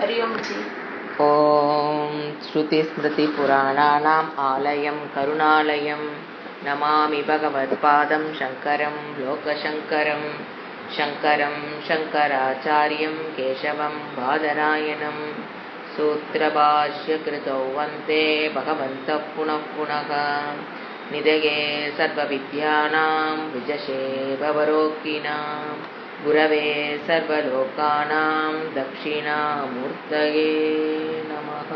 हरि ओम जी। ओम श्रुतिस्मृतिपुराणानाम् आलयं करुणालयं नमामि भगवत्पादं शङ्करं लोकशङ्करं शङ्करं शङ्कराचार्यं केशवं बादरायणं सूत्रभाष्यकृतौ वन्दे भगवन्तः पुनः पुनः निधये सर्वविद्यानां विजशे भवरोगिणां गुरवे सर्वलोकानां दक्षिणामूर्तये नमः।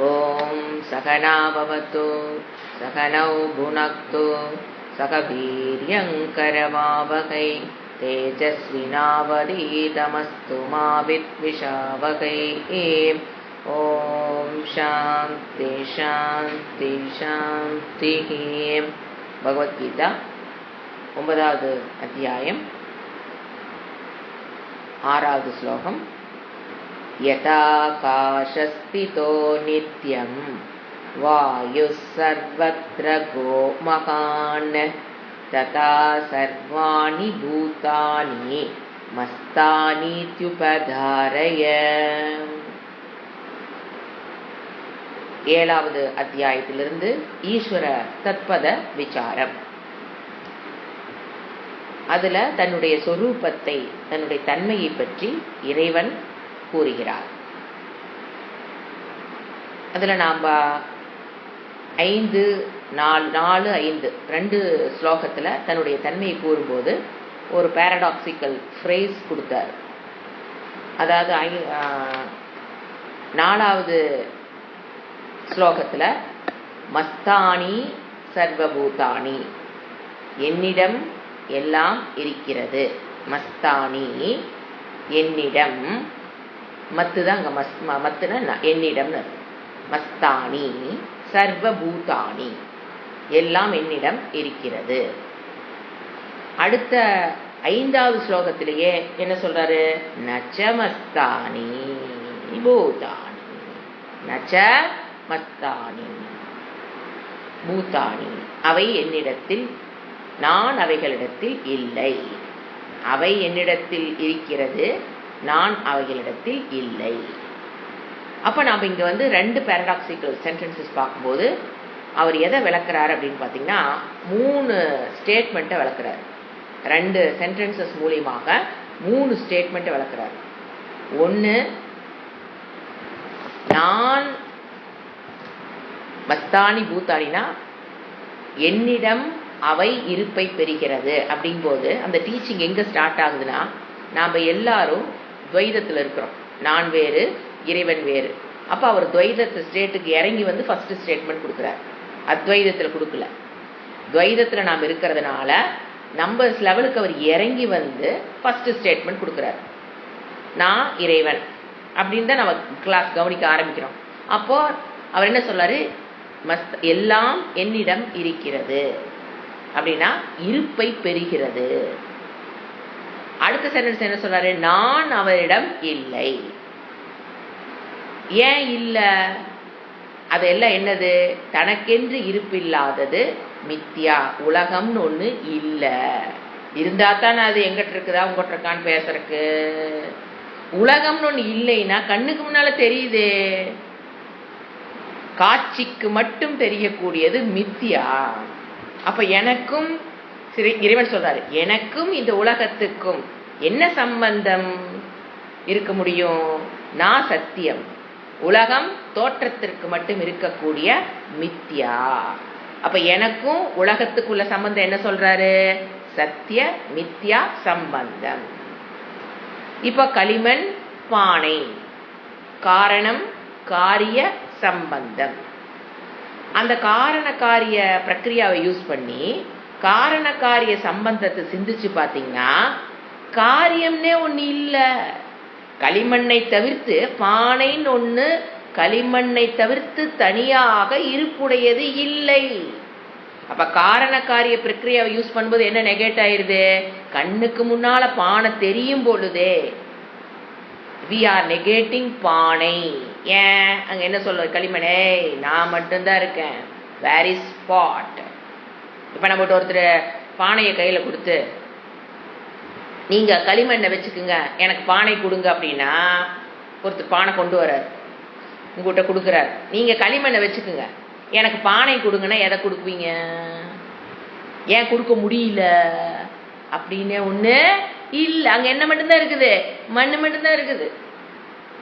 ॐ सहना भवतु सहनौ भुनक्तु सह वीर्यङ्करवावहै तेजस्विनावधीतमस्तु मा विद्विषावहै। ॐ शान्ति शान्ति शान्तिः। भगवद्गीता 9வது அத்தியாயம் 6வது ஸ்லோகம். யதாகாசஸ்திதோ நித்யம் வாயுஸ் சர்வத்ர கோமகான் ததா சர்வாணி பூதானி மஸ்தானீத்யுபதாரய. 7வது அத்தியாயத்திலிருந்து ஈஸ்வர தத்பத விசாரம். அதுல தன்னுடைய சொரூபத்தை, தன்னுடைய தன்மையை பற்றி இறைவன் கூறுகிறார். அதுல நாம 5, 4, 5 2 ஸ்லோகத்துல தன்னுடைய தன்மையை கூறும்போது ஒரு பாரடாக்சிக்கல் ஃப்ரேஸ் கொடுத்தார். அதாவது 4வது ஸ்லோகத்துல மஸ்தானி சர்வபூதானி, என்னிடம் எல்லாம் இருக்கிறது. மஸ்தானி என்னிடம், மத்துதான் அங்க மத்துனா என்னிடம். மஸ்தானி சர்வபூதானி எல்லாம் என்னிடம் இருக்கிறது. அடுத்த 5வது ஸ்லோகத்திலேயே என்ன சொல்றாரு? நச்ச மஸ்தானி பூதானி, நச்ச மஸ்தானி பூதானி, அவை என்னிடத்தில், நான் அவைகளிடத்தில் இல்லை. அவை என்னிடத்தில் இருக்கிறது, நான் அவைகளிடத்தில் இல்லை. அப்ப நாம இங்க 2 பாரடாக்சிக்கல் சென்டென்சஸ் பார்க்கும்போது அவர் எதை விளக்குறாரு அப்படின்னு பாத்தீங்கன்னா 3 ஸ்டேட்மெண்ட்டை விளக்குறாரு. 2 சென்டென்சஸ் மூலியமாக 3 ஸ்டேட்மெண்ட்டை விளக்குறாரு. ஒன்னு, நான் மஸ்தானி பூத்தானினா என்னிடம் அவை இருப்பை பெறுகிறது அப்படிங்கும்போது அந்த டீச்சிங் எங்க ஸ்டார்ட் ஆகுதுன்னா, நாம எல்லாரும் துவைதத்துல இருக்கிறோம். நான் வேறு, இறைவன் வேறு. அப்ப அவர் துவைதத்து ஸ்டேட்டுக்கு இறங்கி ஃபர்ஸ்ட் ஸ்டேட்மெண்ட் கொடுக்குறாரு. அத்வைதத்துல கொடுக்கல. துவைதத்துல நாம் இருக்கிறதுனால நம்ம லெவலுக்கு அவர் இறங்கி ஃபர்ஸ்ட் ஸ்டேட்மெண்ட் கொடுக்குறாரு. நான் இறைவன் அப்படின்னு தான் நம்ம கிளாஸ் கவனிக்க ஆரம்பிக்கிறோம். அப்போ அவர் என்ன சொல்றாரு? எல்லாம் என்னிடம் இருக்கிறது அப்படின்னா இருப்பை பெறுகிறது. அடுத்த சென்டென்ஸ் என்ன சொல்றாரு? நான் அவரிடம் இல்லை. ஏன் இல்ல? அதெல்லாம் என்னது? தனக்கென்று இருப்பில்லாதது மித்யா, உலகம்னு ஒண்ணு இல்ல. இருந்தா தான் அது எங்கிட்ட இருக்குதா உங்ககிட்ட இருக்கான்னு பேசுறதுக்கு. உலகம்னு ஒண்ணு இல்லைன்னா கண்ணுக்கு முன்னால தெரியுதே, காட்சிக்கு மட்டும் தெரியக்கூடியது மித்யா. அப்ப எனக்கும் இறைவன் சொல்றாரு, எனக்கும் இந்த உலகத்துக்கும் என்ன சம்பந்தம் இருக்க முடியும்? நான் சத்தியம், உலகம் தோற்றத்திற்கு மட்டும் இருக்கக்கூடிய மித்யா. அப்ப எனக்கும் உலகத்துக்குள்ள சம்பந்தம் என்ன சொல்றாரு? சத்திய மித்யா சம்பந்தம். இப்ப களிமண், பானை, காரணம் காரிய சம்பந்தம். அந்த காரண காரிய பிரக்ரியாவை யூஸ் பண்ணி காரண காரிய சம்பந்தத்தை சிந்திச்சு பாத்தீங்கன்னா காரியம்னே ஒண்ணு இல்ல. களிமண்ணை தவிர்த்து பானைன்னு ஒண்ணு களிமண்ணை தவிர்த்து தனியாக இருப்புடையது இல்லை. அப்ப காரண காரிய பிரக்ரியாவை யூஸ் பண்ணும்போது என்ன நெகேட் ஆயிருது? கண்ணுக்கு முன்னால பானை தெரியும் பொழுதே we are negating பானை. ஏன் அங்க என்ன சொல்ற? களிமணே நான் மட்டும்தான் இருக்கேன், வேர் இஸ் ஸ்பாட். இப்ப நம்ம ஒருத்தர் பானையை கையில கொடுத்து நீங்க களிமண்ணை வச்சுக்குங்க, எனக்கு பானை கொடுங்க அப்படின்னா ஒருத்தர் பானை கொண்டு வர்றாரு, உங்ககிட்ட கொடுக்குறாரு. நீங்க களிமண்ணை வச்சுக்குங்க, எனக்கு பானை கொடுங்கன்னா எதை கொடுக்குவீங்க? ஏன் கொடுக்க முடியல அப்படின்னு ஒண்ணு இல்லை. அங்க என்ன மட்டும்தான் இருக்குது? மண்ணு மட்டும்தான் இருக்குது.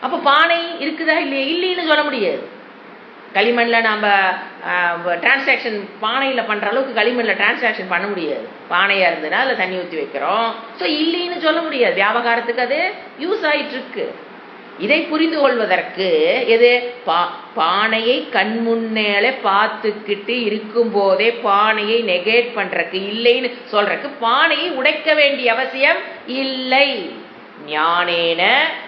அப்ப பானை இருக்குதா இல்லையா? இல்லைன்னு சொல்ல முடியாது. களிமண்ல நம்ம டிரான்சாக்ஷன் பானையில பண்ற அளவுக்கு களிமண்ல டிரான்சாக்ஷன் பண்ண முடியாது. பானையா இருந்ததுன்னா அதுல தண்ணி ஊற்றி வைக்கிறோம். ஸோ இல்லைன்னு சொல்ல முடியாது. வியாபாரத்துக்கு அது யூஸ் ஆயிட்டு இருக்கு. இதை புரிந்து கொள்வதற்கு எது? பானையை கண்முன்னேல பார்த்துக்கிட்டு இருக்கும் போதே பானையை நெகேட் பண்றதுக்கு, இல்லைன்னு சொல்றதுக்கு பானையை உடைக்க வேண்டிய அவசியம் இல்லை. ஞானேன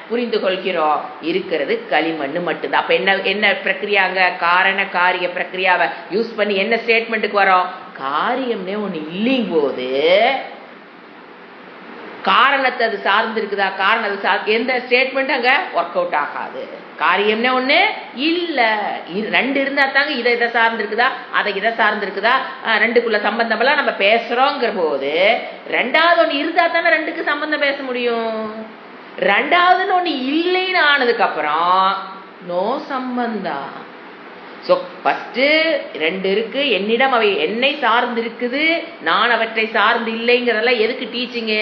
புரிந்து கொள்கிறோம், இருக்கிறது களிமண்ணு மட்டும்தான். அப்ப என்ன என்ன பிரக்கிரியாங்க? காரண காரிய பிரக்கிரியாவை யூஸ் பண்ணி என்ன ஸ்டேட்மெண்ட்டுக்கு வரோம்? காரியம்னே ஒண்ணு இல்லைங்க போது காரணத்தை அது சார்ந்து இருக்குதா? காரணம் அது எந்த ஸ்டேட்மெண்ட் அங்க ஒர்க் அவுட் ஆகாது. காரியம்னே ஒண்ணு இல்ல. ரெண்டு இருந்தா தாங்க இதை சார்ந்து இருக்குதா இதை சார்ந்து இருக்குதா ரெண்டுக்குள்ள சம்பந்தம் எல்லாம் நம்ம பேசுறோங்கிற போது, ரெண்டாவது ஒண்ணு இருந்தா தானே ரெண்டுக்கு சம்பந்தம் பேச முடியும். ரெண்டாவதுன்னு ஒண்ணு இல்லைன்னு ஆனதுக்கு அப்புறம் நோ சம்பந்தம். ஸோ ஃபர்ஸ்ட் ரெண்டு இருக்கு, என்னிடம் அவை என்னை சார்ந்து இருக்குது, நான் அவற்றை சார்ந்து இல்லைங்கிறதெல்லாம் எதுக்கு டீச்சிங்கு?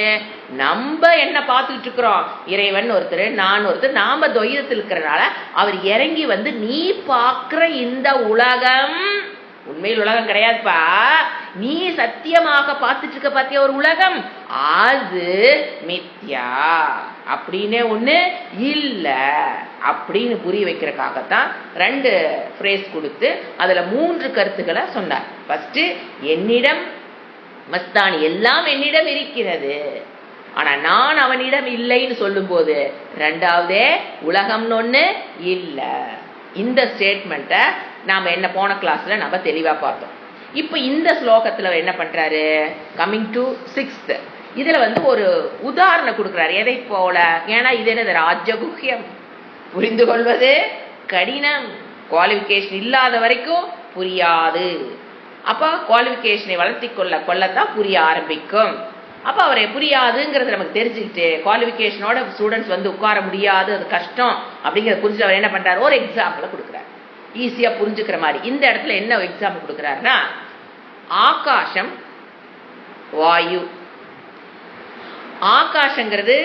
நம்ம என்ன பார்த்துக்கிட்டு இருக்கிறோம்? இறைவன் ஒருத்தர், நான் ஒருத்தர், நாம துவைதத்தில் இருக்கிறனால அவர் இறங்கி வந்து நீ பார்க்கிற இந்த உலகம் உண்மையில் உலகம் கிடையாதுப்பா, நீ சத்தியமாக பார்த்துட்டு இருக்க பாத்தியா ஒரு உலகம், அது மித்யா அப்படின்னே ஒண்ணு இல்ல அப்படின்னு புரிய வைக்கிறதுக்காகத்தான் ரெண்டு ஃப்ரேஸ் கொடுத்து அதுல 3 கருத்துக்களை சொன்னார். ஃபர்ஸ்ட், என்னிடம் மஸ்தானி எல்லாம் என்னிடம் இருக்கிறது, ஆனா நான் அவனிடம் இல்லைன்னு சொல்லும் போது ரெண்டாவதே உலகம்னு ஒண்ணு இல்ல. இந்த ஸ்டேட்மெண்ட்டை நாம என்ன போன கிளாஸ்ல நம்ம தெளிவா பார்த்தோம். இப்ப இந்த ஸ்லோகத்துல என்ன பண்றாரு? கம்மிங் டு 6th, இதுல ஒரு உதாரணம் கொடுக்கிறாரு. எதை போல? ஏன்னா இது என்னது? ராஜகுஹ்யம், புரிந்து கொள்வது கடினம். குவாலிஃபிகேஷன் இல்லாத வரைக்கும் புரியாது. அப்ப குவாலிஃபிகேஷனை வளர்த்தி கொள்ளத்தான் புரிய ஆரம்பிக்கும். அப்ப அவரை புரியாதுங்கிறது நமக்கு தெரிஞ்சுக்கிட்டு குவாலிஃபிகேஷனோட ஸ்டூடெண்ட்ஸ் உட்கார முடியாது, அது கஷ்டம் அப்படிங்கிறத புரிஞ்சு அவர் என்ன பண்றாரு? ஒரு எக்ஸாம்பிள கொடுக்குறாரு, ஈஸியா புரிஞ்சுக்கிற மாதிரி. இந்த இடத்துல என்ன எக்ஸாம்பிள் கொடுக்குறாருன்னா, ஆகாசம், வாயு. ஆகாசங்கிறது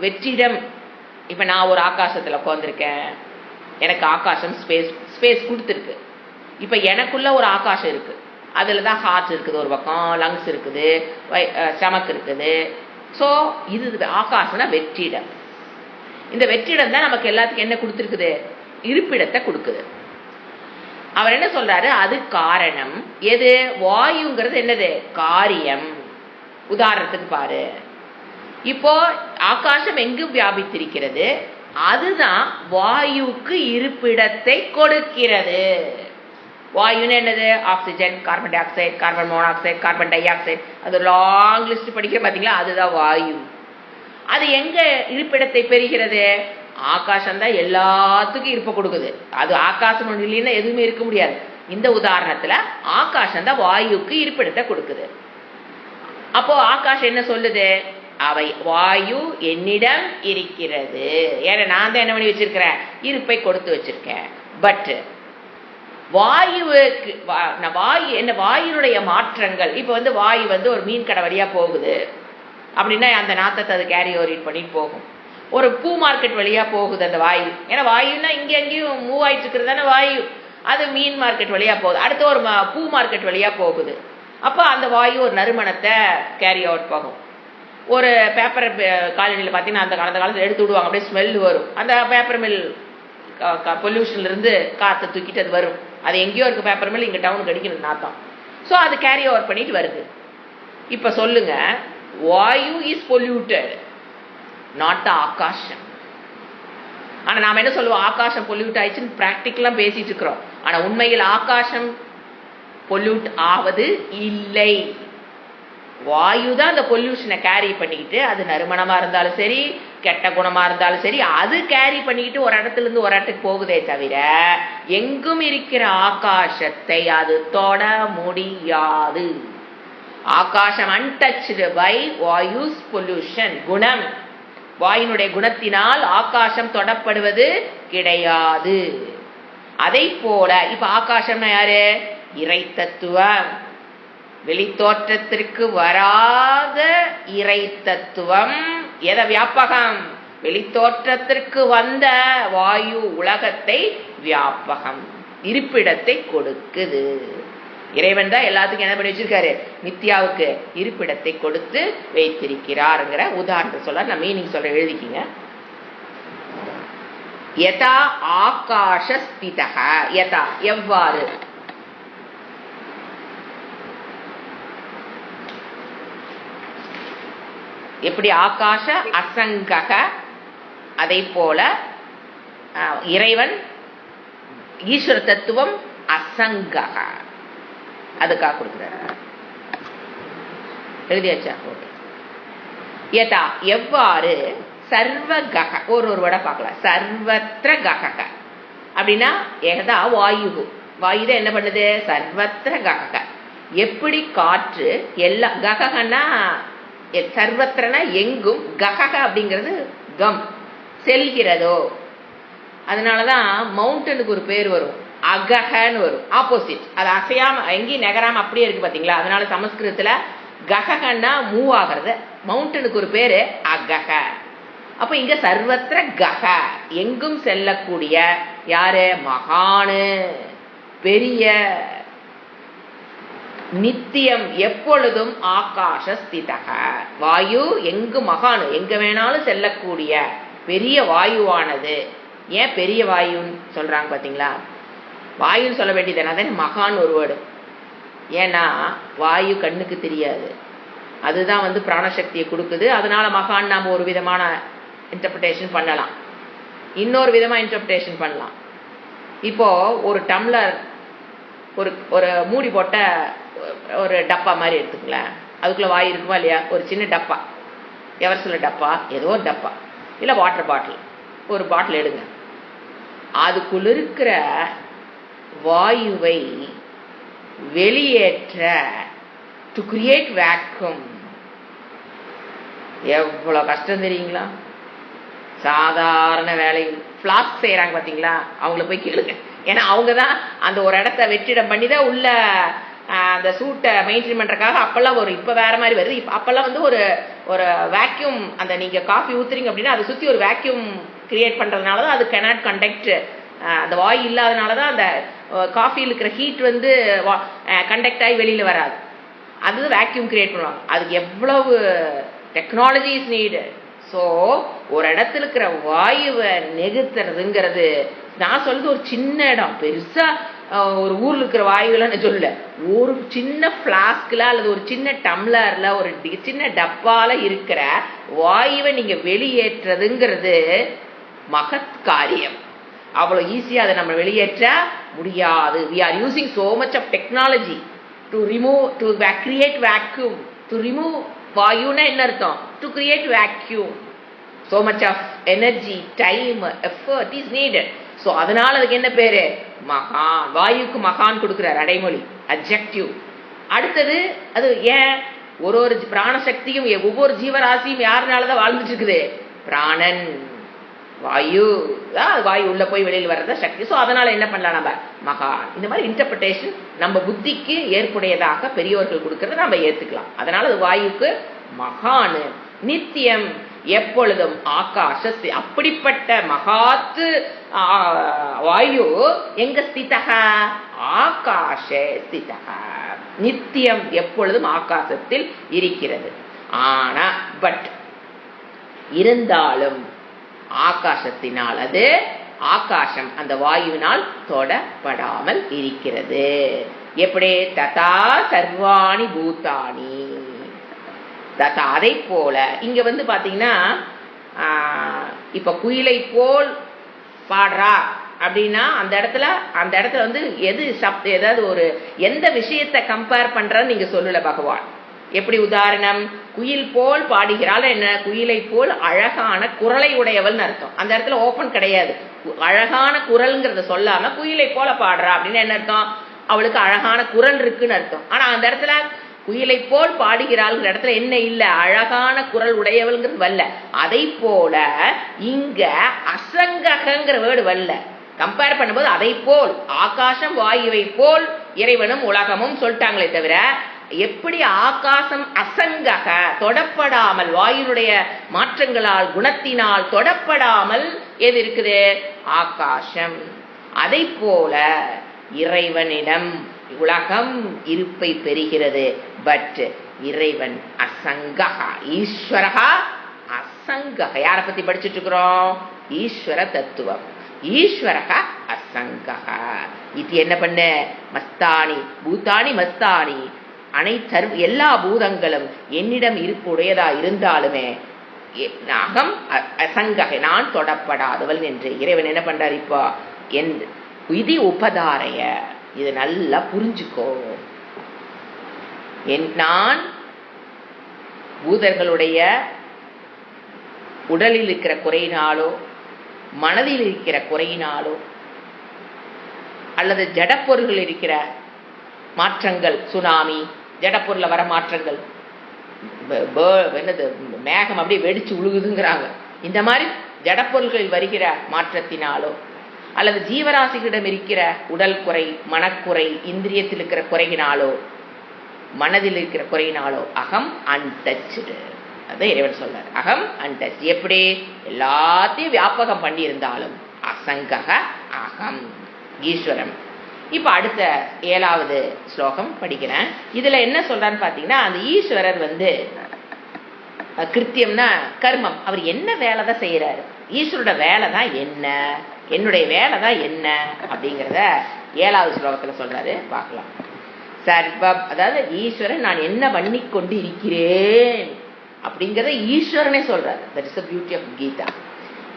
வெற்றிடம். இப்ப நான் ஒரு ஆகாசத்துல உட்கார்ந்துருக்கேன், எனக்கு ஆகாசம் ஸ்பேஸ் கொடுத்துருக்கு. இப்ப எனக்குள்ள ஒரு ஆகாசம் இருக்கு, அதுலதான் ஹார்ட் இருக்குது, ஒரு பக்கம் லங்ஸ் இருக்குது, ஸ்டமக் இருக்குது. ஸோ இது ஆகாசம்னா வெற்றிடம். இந்த வெற்றிடம் தான் நமக்கு எல்லாத்துக்கும் என்ன கொடுத்துருக்குது? இருப்பிடத்தை கொடுக்குது. அவர் என்ன சொல்றாரு? அது காரணம். எது? வாயுங்கிறது என்னது? காரியம். உதாரணத்துக்கு பாரு, இப்போ ஆகாசம் எங்கும் வியாபித்திருக்கிறது, அதுதான் வாயுக்கு இருப்பிடத்தை கொடுக்கிறது. வாயுன்னு என்னது? Oxygen, carbon di oxide, carbon monoxide, carbon di oxide, அது லாங் லிஸ்ட் படிக்கிற பாத்தீங்களா, அதுதான் வாயு. அது எங்க இருப்பிடத்தை பெறுகிறது? ஆகாசம் தான் எல்லாத்துக்கும் இருப்ப கொடுக்குது. அது ஆகாசம் ஒன்று இல்லைன்னா எதுவுமே இருக்க முடியாது. இந்த உதாரணத்துல ஆகாசம் தான் வாயுக்கு இருப்பிடத்தை கொடுக்குது. அப்போ ஆகாசம் என்ன சொல்லுது? அவை வாயு என்னிடம் இருக்கிறது, ஏன்னா நான் தான் என்ன பண்ணி வச்சிருக்கிறேன்? இருப்பை கொடுத்து வச்சிருக்கேன். பட் வாயுவுக்கு என்ன? வாயுனுடைய மாற்றங்கள். இப்ப வாயு ஒரு மீன் கடை வழியா போகுது அப்படின்னா அந்த நாத்தத்தை அது கேரி ஓவர் பண்ணிட்டு போகும். ஒரு பூ மார்க்கெட் வழியா போகுது அந்த வாயு, ஏன்னா வாயுன்னா இங்கே அங்கேயும் மூவ் ஆயிட்டு இருக்கிறது தானே வாயு. அது மீன் மார்க்கெட் வழியா போகுது, அடுத்து ஒரு பூ மார்க்கெட் வழியா போகுது. அப்போ அந்த வாயு ஒரு நறுமணத்தை கேரி அவுட் போகும். ஒரு பேப்பர் காலனியில் பார்த்தீங்கன்னா அந்த காலத்தில் எடுத்து விடுவாங்க, அப்படியே ஸ்மெல் வரும். அந்த பேப்பர் மில் பொல்யூஷன்ல இருந்து காற்றை தூக்கிட்டு அது வரும். அது எங்கேயோ இருக்கு பேப்பர் மில், இங்கே டவுனுக்கு அடிக்கணும் நாத்தம். ஸோ அது கேரி ஓவர் பண்ணிட்டு வருது. இப்போ சொல்லுங்க, வாயு இஸ் பொல்யூட்டட், நாட் த ஆகாஷம். ஆனா நாம என்ன சொல்லுவோம்? ஆகாசம் பொல்யூட் ஆயிடுச்சுன்னு பிராக்டிக்கலா பேசிட்டு இருக்கிறோம். ஆனா உண்மையில் ஆகாசம் பொல்யூட் ஆவது இல்லை. வாயு தான் அந்த பொல்யூஷனை கேரி பண்ணிக்கிட்டு, அது நறுமணமா இருந்தாலும் சரி, கெட்ட குணமா இருந்தாலும் சரி, அது கேரி பண்ணிக்கிட்டு ஒரு இடத்துல இருந்து ஒரு இடத்துக்கு போகுதே தவிர எங்கும் இருக்கிற ஆகாசத்தை அது தொட முடியாது. ஆகாசம் அன்டச்டு பை வாயுஸ் பொல்யூஷன். குணம், வாயுனுடைய குணத்தினால் ஆகாசம் தொடப்படுவது கிடையாது. அதை போல இப்ப ஆகாசம்னா யாரு? இறை தத்துவம். வெளித்தோற்றத்திற்கு வராத இறை தத்துவம். எத வியாபகம்? வெளித்தோற்றத்திற்கு வந்த வாயு உலகத்தை வியாபகம், இருப்பிடத்தை கொடுக்குது. இறைவன் தான் எல்லாத்துக்கும் என்ன பண்ணி வச்சிருக்காரு? மித்யாவுக்கு இருப்பிடத்தை கொடுத்து வைத்திருக்கிறாருங்கிற உதாரணத்தை சொல்ல நான் மீனிங் சொல்ற, எழுதிக்கிங்க. யதா ஆகாஷ ஸ்திதஹ. யதா எவ்வாறு? எப்படி ஆகாஷ அசங்கக, அதை போல இறைவன் ஈஸ்வர தத்துவம் அசங்கக, அதுக்காக கொடுக்கிறார். எழுதியாச்சா? ஓகே. யதா எவ்வாறு, சர்வகக, ஒரு வட பார்க்கலாம். சர்வத்திர கக அப்படின்னா எதா வாயு. வாயுதான் என்ன பண்ணுது? சர்வத்திர கக. எப்படி காற்று எல்லா, ககன்னா சர்வத்திரனா எங்கும், கக அப்படிங்கிறது கம், செல்கிறதோ. அதனாலதான் மவுண்டனுக்கு ஒரு பேர் வரும், அகன்னு வரும், ஆப்போசிட். அது அசையாம எங்கேயும் நகராம அப்படியே இருக்கு பாத்தீங்களா? அதனால சமஸ்கிருதத்துல ககன்னா மூவ் ஆகிறது. மவுண்டனுக்கு ஒரு பேரு அகக. அப்ப இங்க சர்வத்திர கக, எங்கும் செல்லக்கூடிய யாரு? மகானு, பெரிய, நித்தியம், எப்பொழுதும் ஆகாஷ ஸ்திதக. வாயு எங்கு மகானு, எங்க வேணாலும் செல்லக்கூடிய பெரிய வாயுவானது. ஏன் பெரிய வாயுன்னு சொல்றாங்க பாத்தீங்களா? வாயுன்னு சொல்ல வேண்டியது என்ன? மகான் ஒரு வேர்டு. ஏன்னா வாயு கண்ணுக்கு தெரியாது, அதுதான் பிராணசக்தியை கொடுக்குது. அதனால மகான் நாம ஒரு விதமான இன்டர்பிரேஷன் பண்ணலாம், இன்னொரு விதமா இன்டர்பிரேஷன் பண்ணலாம். இப்போ ஒரு டம்ளர், ஒரு மூடி போட்ட ஒரு டப்பா மாதிரி எடுத்துக்கலாம். அதுக்குள்ள வாயு இருக்குமா இல்லையா? ஒரு சின்ன டப்பா, எவர் சொல்ல டப்பா, ஏதோ ஒரு டப்பா, இல்ல வாட்டர் பாட்டில், ஒரு பாட்டில் எடுங்க. அதுக்குள்ள இருக்கிற வாயுவை வெளியேற்ற, டு கிரியேட் வேக்யூம், எவ்வளவு கஷ்டம் தெரியுங்களா? சாதாரண வேலைகள், பிளாஸ்க் செய்யறாங்க பாத்தீங்களா? அவங்கள போய் கேளுங்க. ஏன்னா அவங்கதான் அந்த ஒரு இடத்த வெற்றிடம் பண்ணிதான் உள்ள அந்த சூட்டை மெயின்டைன் பண்றதுக்காக. அப்பெல்லாம் ஒரு, இப்ப வேற மாதிரி வருது. அப்பெல்லாம் ஒரு வேக்யூம், அந்த நீங்க காஃபி ஊத்துறீங்க அப்படின்னா அதை சுத்தி ஒரு வேக்யூம் கிரியேட் பண்றதுனாலதான் அது கனாட் கண்டக்ட், அந்த வாயு இல்லாதனாலதான் அந்த காஃபியில் இருக்கிற ஹீட் கண்டக்ட் ஆகி வெளியில வராது. அது வேக்யூம் கிரியேட் பண்ணுவாங்க. அதுக்கு எவ்வளவு டெக்னாலஜி இஸ் நீடு. ஸோ ஒரு இடத்துல இருக்கிற வாயுவை நெகுத்துறதுங்கிறது, நான் சொல்றது ஒரு சின்ன இடம், பெருசா ஒரு ஊர்ல இருக்கிற வாயுலாம் நான் சொல்லல. ஒரு சின்ன பிளாஸ்க்ல அல்லது ஒரு சின்ன டம்ளர்ல, ஒரு சின்ன டப்பால இருக்கிற வாயுவை நீங்க வெளியேற்றுறதுங்கிறது மகத் காரியம். அவ்வளவு ஈஸியா அதை நம்ம வெளியேற்ற முடியாது. we are using so much of technology to remove, to create vacuum, to remove. வாயுன்னா என்ன அர்த்தம்? to create vacuum. so much of energy, time, effort is needed. so அதனால அதுக்கு என்ன பேரு? மகான். வாயுக்கு மகான் கொடுக்கிறார் அடைமொழி, adjective. அடுத்தது அது ஏன்? ஒரு பிராணசக்தியும் ஒவ்வொரு ஜீவராசியும் யாருனாலதான் வாழ்ந்துட்டு இருக்குது? பிராணன், வாயு. வாயு உள்ள போய் வெளியில் வர்றத சக்தி. சோ அதனால என்ன பண்ணலாம்? நம்ம மகான். இந்த மாதிரி இன்டர்பிரேஷன் நம்ம புத்திக்கு ஏற்புடையதாக பெரியவர்கள் கொடுக்கறத நம்ம ஏத்துக்கலாம். அதனால அது வாயுக்கு மகானு. நித்தியம், எப்பொழுதும் ஆகாஷ. அப்படிப்பட்ட மகாத்து வாயு எங்க ஸ்திதக? ஆகாஷ ஸ்திதக. நித்தியம், எப்பொழுதும் ஆகாசத்தில் இருக்கிறது. ஆனா பட் இருந்தாலும் ஆகாசத்தினால், அது ஆகாசம் அந்த வாயுவினால் தொடப்படாமல் இருக்கிறது. எப்படி? ததா சர்வாணி பூதானி. ததா, அதை போல. இங்க பாத்தீங்கன்னா இப்ப குயிலை போல் பாடுறா அப்படின்னா அந்த இடத்துல எது ஏதாவது ஒரு எந்த விஷயத்தை கம்பேர் பண்றன்னு நீங்க சொல்லல பகவான். எப்படி உதாரணம்? குயில் போல் பாடுகிறாள் என்ன? குயிலை போல் அழகான குரலை உடையவள் அர்த்தம். அந்த இடத்துல ஓபன் கிடையாது. அழகான குரல்ங்கிறத சொல்லாம குயிலை போல பாடுறா அப்படின்னு என்ன அர்த்தம்? அவளுக்கு அழகான குரல் இருக்குன்னு அர்த்தம். ஆனா அந்த இடத்துல குயிலை போல் பாடுகிறாள் இடத்துல என்ன இல்ல, அழகான குரல் உடையவள்ங்கிறது வரல. அதை போல இங்க அசங்ககங்கிற வேர்டு வரல. கம்பேர் பண்ணும்போது அதை போல் ஆகாசம் வாயுவை போல் இறைவனும் உலகமும் சொல்லிட்டாங்களே தவிர, எப்படி ஆகாசம் அசங்கக தொடப்படாமல் வாயுனுடைய மாற்றங்களால் குணத்தினால் தொடப்படாமல் எது இருக்குது, ஆகாசம். அதை போல இறைவனிடம் உலகம் இருப்பை பெறுகிறது. பட் இறைவன் அசங்ககா, ஈஸ்வரகா அசங்கக. யாரை பத்தி படிச்சுட்டு இருக்கிறோம், ஈஸ்வர தத்துவம். ஈஸ்வரகா அசங்ககா. இது என்ன பண்ண, மஸ்தானி பூதானி மஸ்தானி, எல்லா பூதங்களும் என்னிடம் இருப்புடையதா இருந்தாலுமே அகம் அசங்ககை, நான் தொடப்படாதவள் என்று இறைவன் என்ன பண்றார் இப்போ, என் விதி உபதாரைய, இது நல்லா புரிஞ்சுக்கோ. நான் பூதர்களுடைய உடலில் இருக்கிற குறையினாலோ மனதில் இருக்கிற குறையினாலோ அல்லது ஜடப்பொருள்கள் இருக்கிற மாற்றங்கள், சுனாமி ஜடப்பொருள்ல வர மாற்றங்கள், என்னது மேகம் அப்படியே வெடிச்சு உழுகுதுங்கிறாங்க, இந்த மாதிரி ஜடப்பொருள்களில் வருகிற மாற்றத்தினாலோ அல்லது ஜீவராசிகளிடம் இருக்கிற உடல் குறை, மனக்குறை, இந்திரியத்தில் இருக்கிற குறையினாலோ மனதில் இருக்கிற குறையினாலோ அகம் அன்டச்டு. அதான் இறைவன் சொல்றார், அகம் அன்டச். எப்படி, எல்லாத்தையும் வியாபகம் பண்ணி இருந்தாலும் அசங்கக அகம் ஈஸ்வரன். இப்ப அடுத்த 7வது ஸ்லோகம் படிக்கிறேன். இதுல என்ன சொல்றான்னு பாத்தீங்கன்னா, அந்த ஈஸ்வரர் கிருத்தியம்னா கர்மம், அவர் என்ன வேலை தான் செய்யறாரு, ஈஸ்வரோட வேலை தான் என்ன, என்னுடைய வேலை தான் என்ன அப்படிங்கிறத 7வது ஸ்லோகத்துல சொல்றாரு, பார்க்கலாம். சர்வம், அதாவது ஈஸ்வரன் நான் என்ன பண்ணி கொண்டு இருக்கிறேன் அப்படிங்கிறத ஈஸ்வரனே சொல்றாரு. That is the beauty of Gita.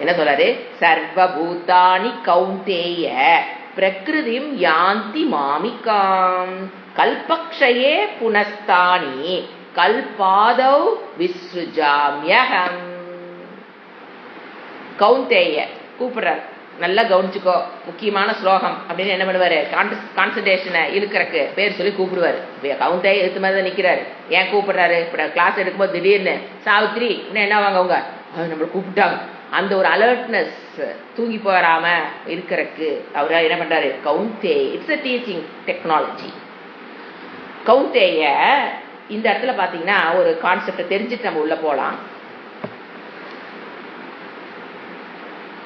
என்ன சொல்றாரு, சர்வபூதானி கௌந்தேய பிரகிருதிம் யாந்தி மாமிகாம் கல்பக்ஷயே புனஸ்தானி கல்பாதௌ விஸ்ருஜாம்யகம். கௌந்தேய கூப்பிடுறார், நல்லா கவனிச்சுக்கோ, முக்கியமான ஸ்லோகம் அப்படின்னு என்ன பண்ணுவாரு, கான்சன்ட்ரேஷனை இழுக்கிறக்கு பேர் சொல்லி கூப்பிடுவாரு. கவுந்தைய எடுத்து மாதிரி தான் நிக்கிறாரு. ஏன் கூப்பிடுறாரு, இப்ப கிளாஸ் எடுக்கும்போது திடீர்னு சாவித்ரி என்ன வாங்க அவங்க நம்மளை கூப்பிட்டாங்க, அந்த ஒரு அலர்ட்னஸ் தூங்கி போறாம இருக்கிறக்கு அவரா என்ன பண்றாரு, Kaunteya. It's a teaching technology. Kaunteya இந்த இடத்துல பாத்தீங்கன்னா ஒரு கான்செப்டை தெரிஞ்சுட்டு நம்ம உள்ள போலாம்.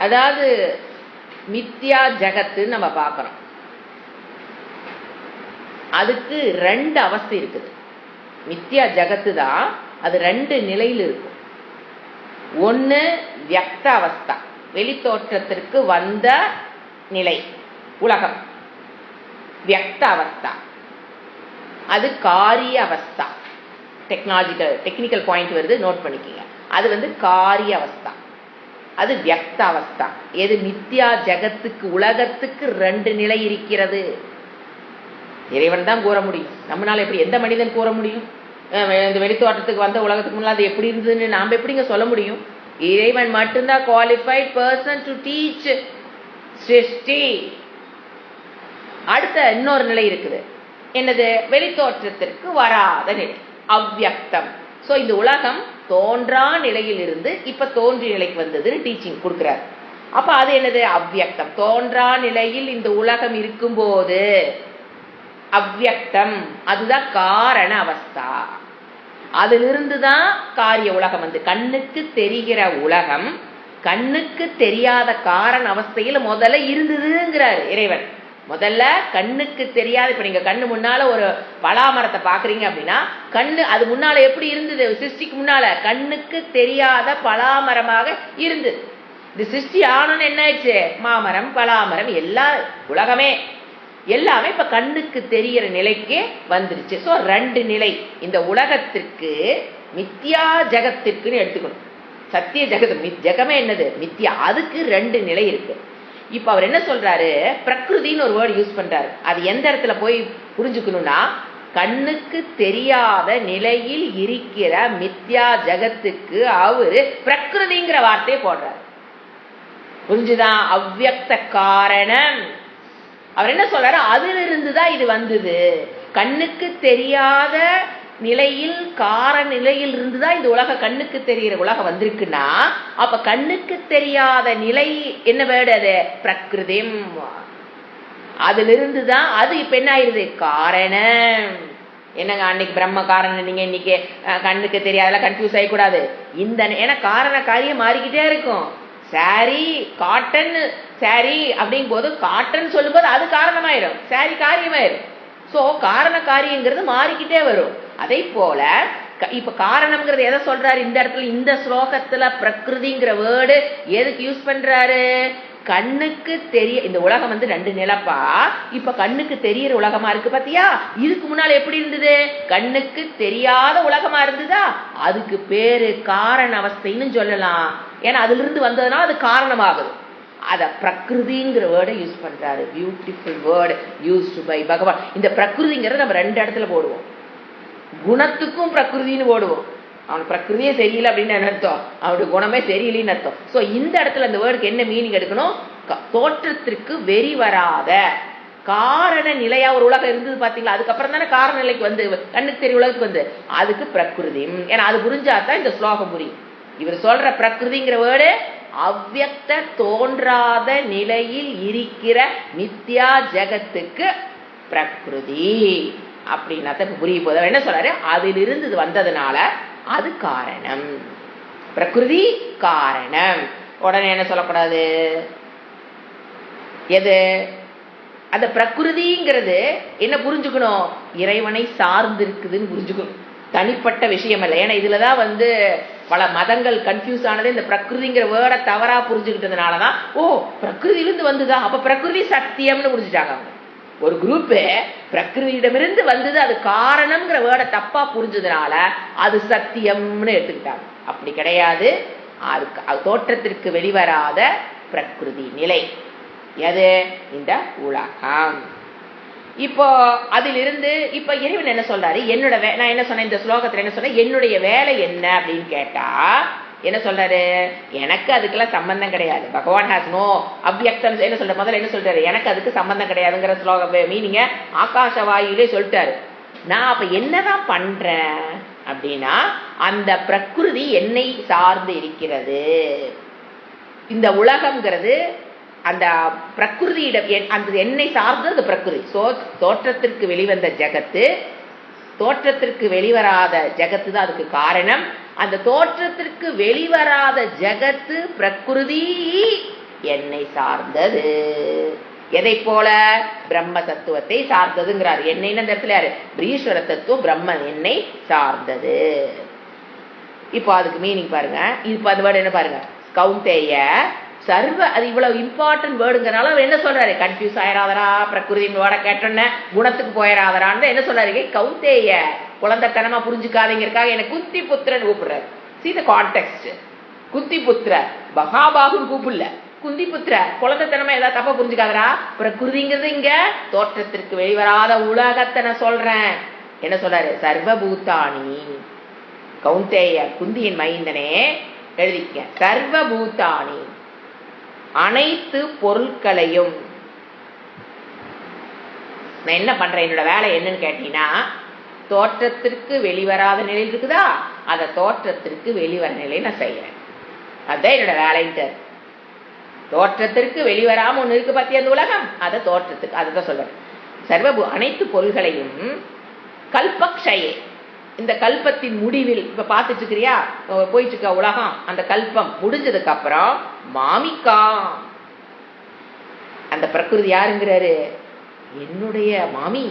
அதாவது மித்யா ஜகத்து நம்ம பார்க்கிறோம், அதுக்கு 2 அவஸ்தை இருக்குது. மித்யா ஜகத்து தான், அது 2 நிலையில் இருக்கும். ஒன்னு வியக்த அவஸ்தா, வெளித்தோற்றத்திற்கு வந்த நிலை உலகம், வியக்த அவஸ்தா. அது காரிய அவஸ்தா. டெக்னிக்கல் பாயிண்ட் வருது, நோட் பண்ணிக்கங்க. அது காரிய அவஸ்தா, அது வியக்த அவஸ்தா. எது, மித்யா ஜகத்துக்கு உலகத்துக்கு 2 நிலை இருக்கிறது. இறைவன் தான் கூற முடியும், நம்மளால எப்படி, எந்த மனிதன் கூற முடியும்? இந்த வெளித்தோட்டத்துக்கு வந்த உலகத்துக்கு முன்னாடி அது எப்படி இருந்ததுன்னு நாம எப்படிங்க சொல்ல முடியும்? இறைவன் மட்டும்தான் குவாலிஃபைட் பர்சன் டு டீச் சிருஷ்டி. அடுத்த இன்னொரு நிலை இருக்குது, என்னது, வெளித்தோற்றத்திற்கு வராத நிலை, அவ்வியக்தம். சோ இந்த உலகம் தோன்றா நிலையில் இருந்து இப்ப தோன்றிய நிலைக்கு வந்ததுன்னு டீச்சிங் கொடுக்கிறார். அப்ப அது என்னது, அவ்வியக்தம். தோன்றா நிலையில் இந்த உலகம் இருக்கும்போது அவ்வியக்தம், அதுதான் காரண அவஸ்தா. அதிலிருந்துதான் காரிய உலகம் கண்ணுக்கு தெரிகிற உலகம் கண்ணுக்கு தெரியாத காரண அவஸ்தையில முதல்ல இருந்ததுங்கிறார் இறைவன். முதல்ல கண்ணுக்கு தெரியாது. இப்ப நீங்க கண்ணு முன்னால ஒரு பலாமரத்தை பாக்குறீங்க அப்படின்னா, கண்ணு அது முன்னால எப்படி இருந்தது, சிருஷ்டிக்கு முன்னால கண்ணுக்கு தெரியாத பலாமரமாக இருந்தது. இந்த சிருஷ்டி ஆனன்னு என்ன ஆயிடுச்சு, மாமரம் பலாமரம் எல்லா உலகமே எல்லாமே இப்ப கண்ணுக்கு தெரிகிற நிலைக்கே வந்துருச்சு. சோ 2 நிலை இந்த உலகத்திற்கு, மித்யா ஜகத்திற்குன்னு எடுத்துக்கணும். சத்திய ஜெகத், ஜெகமே என்னது, மித்யா, அதுக்கு 2 நிலை இருக்கு. இப்ப அவர் என்ன சொல்றாரு, பிரகிருதின்னு ஒரு வேர்டு யூஸ் பண்றாரு. அது எந்த இடத்துல போய் புரிஞ்சுக்கணும்னா, கண்ணுக்கு தெரியாத நிலையில் இருக்கிற மித்யா ஜகத்துக்கு அவரு பிரகிருதிங்கிற வார்த்தையை போடுறாரு. புரிஞ்சுதான், அவ்வியக்த காரணம். அவர் என்ன சொல்றாரு, அதிலிருந்துதான் இது வந்தது. கண்ணுக்கு தெரியாத நிலையில் காரண நிலையில் இருந்துதான் இந்த உலக கண்ணுக்கு தெரிகிற உலகம் வந்திருக்குன்னா அப்ப கண்ணுக்கு தெரியாத நிலை என்ன வேர்டு? அது பிரகிருதி. அதுல இருந்துதான் அது இப்ப என்ன ஆயிருது? காரணம். என்னங்க அன்னைக்கு பிரம்ம காரணம், நீங்க இன்னைக்கு கண்ணுக்கு தெரியாதெல்லாம் கன்ஃபியூஸ் ஆகக்கூடாது. இந்த ஏன்னா காரண காரியம் மாறிக்கிட்டே இருக்கும். சாரி காட்டன் சாரி அப்படிங்கும் போது காட்டன் சொல்லும் போது அது காரணமாயிரும், சாரி காரியமாயிரும். சோ காரண காரியங்கிறது மாறிக்கிட்டே வரும். அதே போல இப்ப காரணம்ங்கிறது எதை சொல்றாரு இந்த இடத்துல? இந்த ஸ்லோகத்துல பிரகிருதிங்கிற வேர்டு எதுக்கு யூஸ் பண்றாரு? கண்ணுக்கு தெரிய இந்த உலகம் வந்து ரெண்டு நிலப்பா. இப்ப கண்ணுக்கு தெரியற உலகமா இருக்கு பாத்தியா? இதுக்கு முன்னால எப்படி இருந்தது? கண்ணுக்கு தெரியாத உலகமா இருந்ததா? அதுக்கு பேரு காரண அவஸ்தைன்னு சொல்லலாம். ஏன்னா அதுல இருந்து வந்ததுனால அது காரணமாகுது. அத பிரகிருதிங்கிற வேர்டை யூஸ் பண்றாரு. பியூட்டிஃபுல் வேர்டு யூஸ்டு பை பகவான். இந்த பிரகிருதிங்கிறத நம்ம ரெண்டு இடத்துல போடுவோம். குணத்துக்கும் பிரகிருதின்னு போடுவோம். அவன் பிரகிருதியே சரியில்லை அப்படின்னு அர்த்தம், அவனுடைய குணமே சரியில்லைன்னு அர்த்தம். சோ இந்த இடத்துல அந்த வேர்டுக்கு என்ன மீனிங் எடுக்கணும்? தோற்றத்திற்கு வெறி வராத காரண நிலையா ஒரு உலகம் இருந்தது பாத்தீங்களா? அதுக்கப்புறம் தானே காரண நிலைக்கு வந்து கண்ணுக்கு தெரிய உலகத்துக்கு வந்து அதுக்கு பிரகிருதி. ஏன்னா அது புரிஞ்சாதான் இந்த ஸ்லோகம் புரியும். இவர் சொல்ற பிரகிருதிங்கிற வேர்டு அவ்யக்த தோன்றாத நிலையில் இருக்கிற மித்யா ஜகத்துக்கு பிரகிருதி அப்படின்னா புரிய போது. என்ன சொல்றாரு? அதிலிருந்து வந்ததுனால அது காரணம். பிரகிருதி காரணம். உடனே என்ன சொல்லக்கூடாது? எது? அந்த பிரகிருதிங்கிறது என்ன புரிஞ்சுக்கணும்? இறைவனை சார்ந்து இருக்குதுன்னு புரிஞ்சுக்கணும், தனிப்பட்ட விஷயம் இல்லை. ஏன்னா இதுலதான் வந்து பல மதங்கள் கன்ஃபியூஸ் ஆனது. இந்த பிரகிருதிங்கிற வேர்டை தவறா புரிஞ்சுக்கிட்டதுனாலதான் ஓ பிரகிருதியிலிருந்து வந்துதா அப்ப பிரகிருதி சத்தியம்னு புரிஞ்சுட்டாங்க. ஒரு குரூப் பிரகிருதியிடமிருந்து வந்தது அது காரணம்ங்கிற வேர்டை தப்பா புரிஞ்சதுனால அது சத்தியம்னு எடுத்துக்கிட்டாங்க. அப்படி கிடையாது. அது தோற்றத்திற்கு வெளிவராத பிரகிருதி நிலை. எது? இந்த உலகம். இப்போ அதிலிருந்து இப்ப இறைவன் என்ன சொல்றாரு? என்னோட நான் என்ன சொன்னேன் இந்த ஸ்லோகத்துல? என்ன சொன்னேன்? என்னுடைய வேலை என்ன அப்படின்னு கேட்டா என்ன சொல்றாரு? எனக்கு அதுக்கெல்லாம் சம்பந்தம் கிடையாது. பகவான் ஹாஸ் நோ அவ்யக்தம். என்ன சொல்ற? முதல்ல என்ன சொல்றாரு? எனக்கு அதுக்கு சம்பந்தம் கிடையாதுங்கிற ஸ்லோக மீனிங்க ஆகாச வாயுலே சொல்லிட்டாரு. நான் அப்ப என்னதான் பண்றேன் அப்படின்னா அந்த பிரகிருதி என்னை சார்ந்து இருக்கிறது. இந்த உலகம்ங்கிறது அந்த பிரகிருதியிடம் அந்த என்னை சார்ந்தது அந்த பிரகிருதி. தோற்றத்திற்கு வெளிவந்த ஜகத்து, தோற்றத்திற்கு வெளிவராத ஜகத்து தான் அதுக்கு காரணம். அந்த தோற்றத்திற்கு வெளிவராத ஜகத்து பிரகிருதி என்னை சார்ந்தது. எதை போல? பிரம்ம தத்துவத்தை சார்ந்ததுங்கிறார். என்னைன்னு அந்த இடத்துல யாரு? ஈஸ்வர தத்துவம் பிரம்ம என்னை சார்ந்தது. இப்போ அதுக்கு மீனிங் பாருங்க. இப்ப அந்த வேர்டு என்ன பாருங்க? கௌந்தேய சர்வ. அது இவ்வளவு இம்பார்ட்டன்ட் வேர்டுங்கிறனால என்ன சொல்றாரு? கன்ஃபியூஸ் ஆயிராதரா, பிரகிருதி வேர்டை கேட்டோன்னு குணத்துக்கு போயிடாதரான்னு என்ன சொல்றாரு? கௌந்தேய குழந்தைத்தனமா புரிஞ்சுக்காதீங்கிறதுக்காக எனக்கு குந்தி புத்திரன் கூப்பிடுறாரு. See the context. குந்தி புத்திர மகாபாகுன்னு கூப்பிடல, குந்தி புத்திர. குழந்தைத்தனமா ஏதாவது தப்பா புரிஞ்சுக்காதரா. பிரகிருதிங்கிறது இங்க தோற்றத்திற்கு வெளிவராத உலகத்தை நான் சொல்றேன். என்ன சொல்றாரு? சர்வபூதானி. கௌந்தேய குந்தியின் மைந்தனே எழுதிக்க. சர்வபூதானி அனைத்து பொருட்களையும். நான் என்ன பண்றேன்? என்னோட வேலை என்னன்னு கேட்டீங்கன்னா தோற்றத்திற்கு வெளிவராத நிலையில் இருக்குதா, அதை தோற்றத்திற்கு வெளிவர நிலையை நான் செய்யறேன். அதுதான் என்னோட வேலைன்ட்டு. தோற்றத்திற்கு வெளிவராம ஒண்ணு இருக்கு பத்திய அந்த உலகம், அதை தோற்றத்துக்கு அதுதான் சொல்றேன். சர்வ அனைத்து பொருள்களையும் கல்பக்ஷயே. இந்த கல்பத்தின் முடிவில் இப்ப பாத்துட்டு இருக்கிறியா, போயிட்டு இருக்க உலகம், அந்த கல்பம் முடிஞ்சதுக்கு அப்புறம் மாமிக்கா. அந்த பிரகிருதி யாருங்கிறாரு? என்னுடைய மாமி.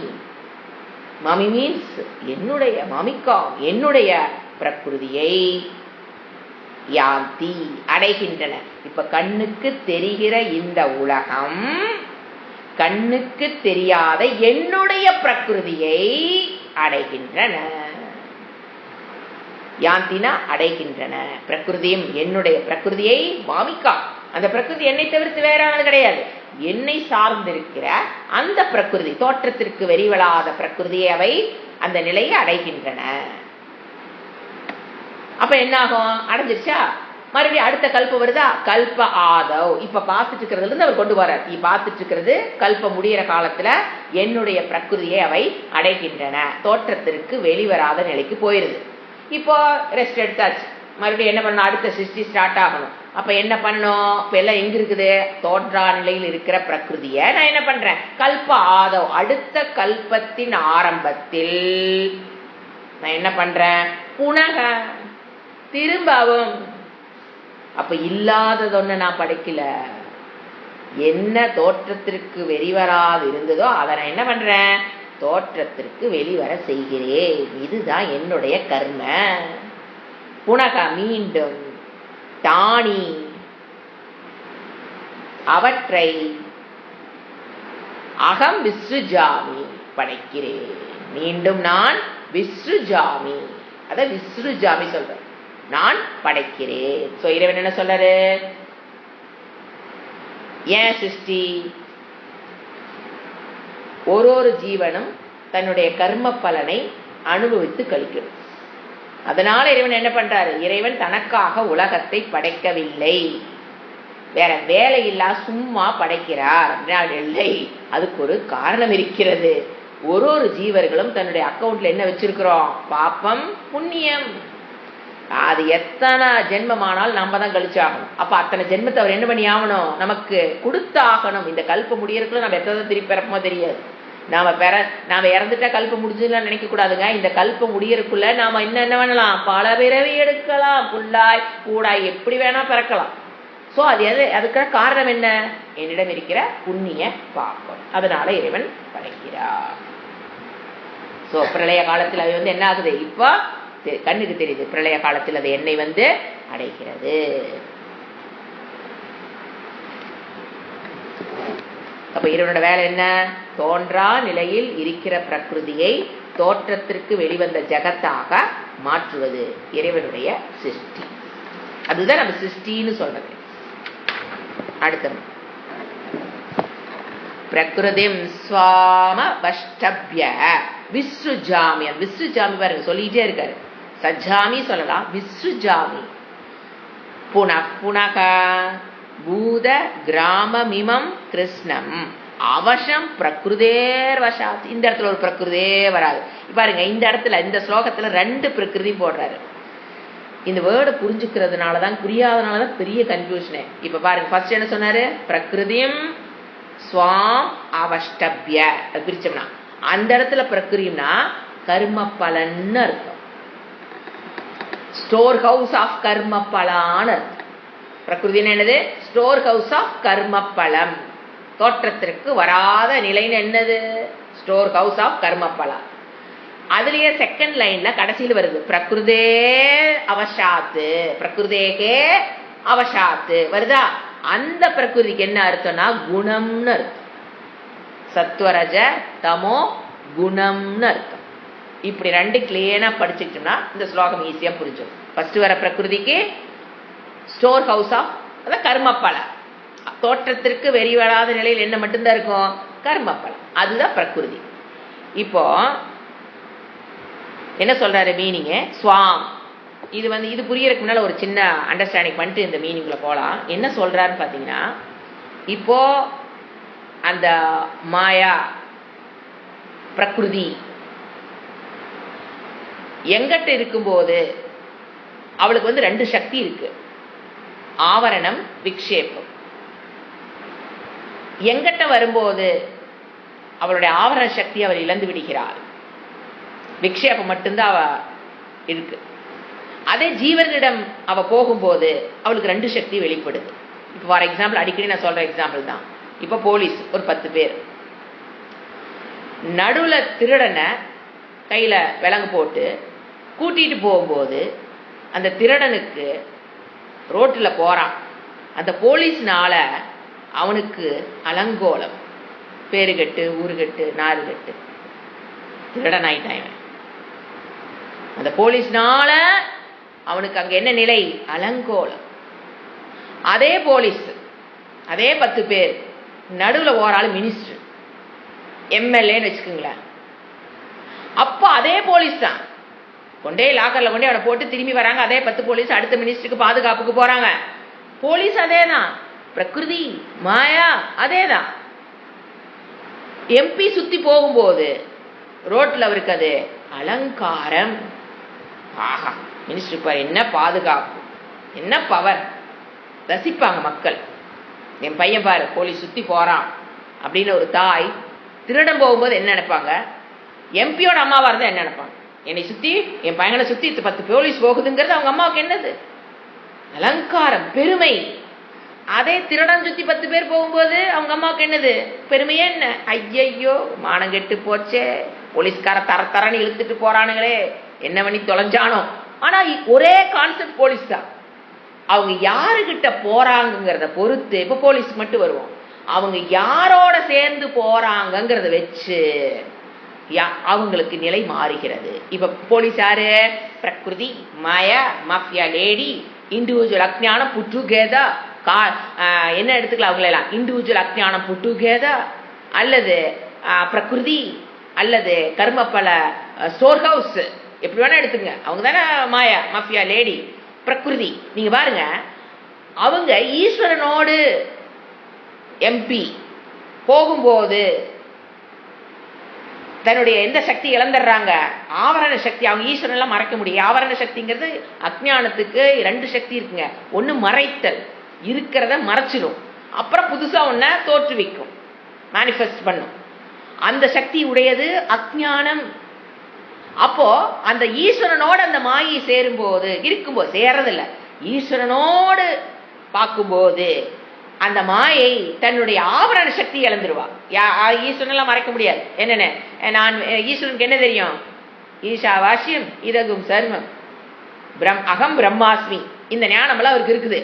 மாமி மீன்ஸ் என்னுடைய மாமிக்கா, என்னுடைய பிரகிருதியை யாந்தி அடைகின்றன. இப்ப கண்ணுக்கு தெரிகிற இந்த உலகம் கண்ணுக்கு தெரியாத என்னுடைய பிரகிருதியை அடைகின்றன. யாந்தினா அடைகின்றன. பிரகிருதியும் என்னுடைய பிரகிருதியை மாமிக்கா. அந்த பிரகிருதி என்னை தவிர்த்து வேறானது கிடையாது. என்னை சார்ந்திருக்கிற அந்த பிரகிருதி, தோற்றத்திற்கு வெறிவளாத பிரகிருதியை அவை அந்த நிலையை அடைகின்றன. அப்ப என்ன ஆகும்? அடைஞ்சிருச்சா? மறுபடியும் அடுத்த கல்பம் வருதா, கல்ப ஆதவ். இப்ப பார்த்துட்டு இருக்கிறதுல இருந்து அவர் கொண்டு வர்றார். நீ பார்த்துட்டு இருக்கிறது கல்பம் முடிகிற காலத்துல என்னுடைய பிரகிருதியை அவை அடைகின்றன, தோற்றத்திற்கு வெளிவராத நிலைக்கு போயிருது. இப்போ ரெஸ்ட் எடுத்தாச்சு, மறுபடியும் என்ன பண்ணணும், அடுத்த சிருஷ்டி ஸ்டார்ட் ஆகணும். அப்ப என்ன பண்ணணும், இப்ப எல்லாம் எங்க இருக்குது, தோற்றா நிலையில் இருக்கிற பிரகிருதிய நான் என்ன பண்றேன், கல்ப ஆதவ் அடுத்த கல்பத்தின் ஆரம்பத்தில் நான் என்ன பண்றேன், புனக திரும்பவும். அப்ப இல்லாததொன்னு நான் படைக்கல, என்ன தோற்றத்திற்கு வெளிவராது இருந்ததோ அதை நான் என்ன பண்றேன், தோற்றத்திற்கு வெளிவர செய்கிறேன். இதுதான் என்னுடைய கர்ம. புனக மீண்டும், தானி அவற்றை அகம் விஸ்ருஜாமி படைக்கிறேன். மீண்டும் நான் விஸ்ருஜாமி, அத விஸ்ருஜாமி சொல்றேன், நான் படைக்கிறேன். சோ இறைவன் என்ன சொல்றாரு, ஏன் சிருஷ்டி, ஒரு ஜீவனும் தன்னுடைய கர்ம பலனை அனுபவித்து கழிக்கணும். அதனால இறைவன் என்ன பண்றாரு, இறைவன் தனக்காக உலகத்தை படைக்கவில்லை, வேற வேலையில்லா சும்மா படைக்கிறார் இல்லை. அதுக்கு ஒரு காரணம் இருக்கிறது. ஒரு ஜீவர்களும் தன்னுடைய அக்கௌண்ட்ல என்ன வச்சிருக்கிறோம், பாப்பம் புண்ணியம். அது எத்தனை ஜென்மமானால் நம்ம தான் கழிச்சாகணும். அப்ப அத்தனை ஜென்மத்தை அவர் என்ன பண்ணி ஆகணும், நமக்கு கொடுத்தாகணும். இந்த கல்ப முடியறதுக்குள்ள நம்ம எத்தனை திருப்பி பிறப்போமோ தெரியாது. நாம இறந்துட்டா கல்ப முடிஞ்சதுன்னு நினைக்க கூடாதுங்க. இந்த கல்ப முடியறதுக்குள்ள நாம என்ன பண்ணலாம், பல பிறவி எடுக்கலாம், புல்லாய் கூடாய் எப்படி வேணா பிறக்கலாம். சோ அது அதுக்கான காரணம் என்ன, என்னிடம் இருக்கிற புண்ணிய பாப்பம். அதனால இறைவன் படைக்கிறார். சோ பிரளய காலத்தில் அது என்ன ஆகுது, இப்ப கண்ணுக்கு தெரியுது, பிரளய காலத்தில் அது என்னை அடைகிறது. அப்ப இறைவனோட வேலை என்ன, தோன்றா நிலையில் இருக்கிற பிரகிருதியை தோற்றத்திற்கு வெளிவந்த ஜகத்தாக மாற்றுவது இறைவனுடைய சிருஷ்டி. அதுதான் நம்ம சிருஷ்டின்னு சொல்றது. அடுத்த பிரகிருதிம் ஸ்வாம வஷ்டப்ய விஸ்ருஜாமி. விஸ்ருஜாமி பாருங்க சொல்லிட்டே இருக்காரு, சஜ்ஜாமி சொல்லலாம், விஸ்ருஜாமி. புனக பூத கிராமமிமம் கிருஷ்ணம் அவசம் பிரகிருதேர் வசாத். இந்த இடத்துல ஒரு பிரகிருதே வராது பாருங்க. இந்த இடத்துல இந்த ஸ்லோகத்துல 2 பிரகிருதி போடுறாரு. இந்த வேர்டு புரிஞ்சுக்கிறதுனாலதான், புரியாதனாலதான் பெரிய கன்ஃபியூஷனே. இப்ப பாருங்க, ஃபர்ஸ்ட் என்ன சொன்னாரு, பிரகிருதிம் ஸ்வாம் அவஷ்டப்ய. அது பிரிச்சோம்னா அந்த இடத்துல பிரகிருதினா கர்ம பலன்னு அர்த்தம், ஸ்டோர் ஹவுஸ் ஆஃப் கர்ம பலான்னு அர்த்தம். பிரகிருதின்னு என்னது, ஸ்டோர் ஹவுஸ் ஆஃப் கர்ம பலம். தோற்றத்திற்கு வராத நிலைன்னு என்னது, ஸ்டோர் ஹவுஸ் ஆஃப் கர்ம பலம். அதுலயே செகண்ட் லைன்ல கடைசியில் வருது, பிரகிருதே அவசாத்து, பிரகிருதேகே அவசாத்து வருதா. அந்த பிரகிருதிக்கு என்ன அர்த்தம்னா குணம்னு அர்த்தம், சத்வரஜ தமோ குணம்னு அர்த்தம். இப்படி 2 கிளியரா படிச்சுக்கிட்டோம்னா இந்த ஸ்லோகம் ஈஸியா புரிஞ்சிடும். ஃபர்ஸ்ட் வர பிரகிருதிக்கு ஸ்டோர் ஹவுஸ் ஆஃப் கர்மப்பல, தோற்றத்திற்கு வெளிவராத நிலையில் என்ன மட்டும்தான் இருக்கும், கர்மப்பல, அதுதான் பிரகிருதி. இப்போ என்ன சொல்றாரு மீனிங், ஸ்வாம். இது புரியறதுக்கு முன்னால ஒரு சின்ன அண்டர்ஸ்டாண்டிங் பண்ணிட்டு இந்த மீனிங்ல போலாம். என்ன சொல்றாருன்னு பாத்தீங்கன்னா, இப்போ அந்த மாயா பிரகிருதி எங்கிட்ட இருக்கும்போது அவளுக்கு 2 சக்தி இருக்கு, ஆவரணம் விக்ஷேபம். எங்கிட்ட வரும்போது அவளுடைய ஆவரண சக்தி அவள் இழந்து விடுகிறாள், விக்ஷேபம் மட்டும்தான் அவ இருக்கு. அதே ஜீவர்களிடம் அவ போகும்போது அவளுக்கு 2 சக்தி வெளிப்படுது. இப்போ ஃபார் எக்ஸாம்பிள், அடிக்கடி நான் சொல்ற எக்ஸாம்பிள் தான். இப்போ போலீஸ் ஒரு 10 பேர், நடுவுல திருடனை கையில விலங்கு போட்டு கூட்டிட்டு போகும்போது அந்த திருடனுக்கு ரோட்டில் போறான், அந்த போலீஸ்னால அவனுக்கு அலங்கோலம், பேருகட்டு ஊருகட்டு நாறுகட்டு, திருடன் ஆயிட்டான். அந்த போலீஸ்னால அவனுக்கு அங்க என்ன நிலை, அலங்கோலம். அதே போலீஸ், அதே 10 பேர், நடுவில் ஓராள் மினிஸ்டர் எம்எல்ஏன்னு வச்சுக்கோங்களேன். அப்ப அதே போலீஸ் தான் கொண்டே லாக்கர்ல கொண்டே அவனை போட்டு திரும்பி வராங்க. அதே 10 போலீஸ் அடுத்த மினிஸ்டருக்கு பாதுகாப்புக்கு போறாங்க. போலீஸ் அதே தான், பிரகிருதி மாயா அதே தான். எம்பி சுத்தி போகும்போது ரோட்ல அவருக்கு அது அலங்காரம். ஆஹா, மினிஸ்டர் பாரு என்ன பாதுகாப்பு, என்ன பவர், ரசிப்பாங்க மக்கள். என் பையன் பாரு போலீஸ் சுத்தி போறான் அப்படின்னு ஒரு தாய் திருடன் போகும்போது என்ன நினைப்பாங்க? எம்பியோட அம்மாவா இருந்தா என்ன நினைப்பாங்க? என்னை சுத்தி என் பையனை சுத்தி 10 போலீஸ் போகுதுங்கிறது அவங்க அம்மாவுக்கு என்னது? அலங்காரம், பெருமை. அதே திருடன் சுத்தி 10 பேர் போகும்போது அவங்க அம்மாவுக்கு என்னது? பெருமையே என்ன? ஐயையோ மானம் கெட்டு போச்சே, போலீஸ்கார தரன்னு இழுத்துட்டு போறானுங்களே, என்ன பண்ணி தொலைஞ்சானோ. ஆனா ஒரே கான்செப்ட் போலீஸ் தான். அவங்க யாருகிட்ட போறாங்கிறத பொறுத்து, இப்ப போலீஸ் மட்டும் வருவோம், அவங்க யாரோட சேர்ந்து போறாங்கிறத வச்சு அவங்களுக்கு நிலை மாறுகிறது. இப்ப போலீஸ் யாரு? பிரகிருதி மாயா மாஃபியா லேடி இண்டிவிஜுவல் அஜ்ஞானம் புட்டுகேதா. என்ன எடுத்துக்கலாம் அவங்களெல்லாம்? இண்டிவிஜுவல் அஜ்ஞானம் புட்டுகேதா அல்லது பிரகிருதி அல்லது கர்மபல ஸ்டோர் ஹவுஸ், எப்படி வேணா எடுத்துங்க. அவங்க தானே மாயா மாஃபியா லேடி பிரகிருதி. நீங்க பாருங்க, அவங்க ஈஸ்வரனோடு எம்பி போகும்போது தன்னுடைய எந்த சக்தி இழந்துடுறாங்க? ஆவரண சக்தி. அவங்க ஈஸ்வரன் எல்லாம் மறைக்க முடியும். ஆவரண சக்திங்கிறது அஜ்ஞானத்துக்கு 2 சக்தி இருக்குங்க. ஒண்ணு மறைத்தல், இருக்கிறத மறைச்சிடும், அப்புறம் புதுசா ஒன்ன தோற்றுவிக்கும், மேனிஃபெஸ்ட் பண்ணும். அந்த சக்தி உடையது அஜ்ஞானம். அப்போ அந்த ஈஸ்வரனோடு அந்த மாயை சேரும்போது, இருக்கும்போது சேரதில்லை, ஈஸ்வரனோடு பார்க்கும்போது அந்த மாயை தன்னுடைய ஆவரண சக்தி இழந்துருவா. ஈஸ்வரன் எல்லாம் மறைக்க முடியாது. என்னென்ன நான் ஈஸ்வரனுக்கு என்ன தெரியும்? ஈஷா வாஷ்யம் இதகும் சர்வம் அகம் பிரம்மாஸ்மி, இந்த ஞானம் எல்லாம் அவருக்கு இருக்குது.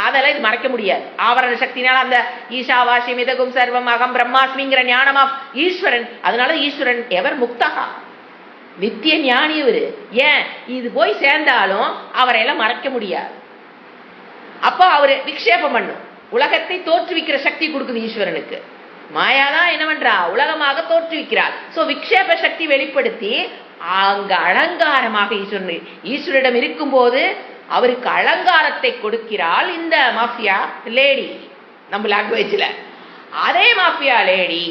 அதெல்லாம் இது மறைக்க முடியாது. ஆவரண சக்தினால அந்த ஈஷா வாஷ்யம் இதகும் சர்வம் அகம் பிரம்மாஸ்மிங்கிற ஞானம் ஆஃப் ஈஸ்வரன். அதனால ஈஸ்வரன் எவர் முக்தகா, நித்திய ஞானி அவரு. ஏன் இது போய் சேர்ந்தாலும் அவரையெல்லாம் மறைக்க முடியாது. அப்ப அவரு விக்ஷேபம் பண்ணும், உலகத்தை தோற்றுவிக்கிற சக்தி கொடுக்குது ஈஸ்வரனுக்கு. மாயாதான் என்ன பண்றா? உலகமாக தோற்றுவிக்கிறார். சோ விக்ஷேப சக்தி வெளிப்படுத்தி அங்க அலங்காரமாக ஈஸ்வரிடம் இருக்கும் போது அவருக்கு அலங்காரத்தை கொடுக்கிறாள் இந்த மாஃபியா லேடி. நம்ம லாங்குவேஜ்ல அதே மாஃபியா லேடி.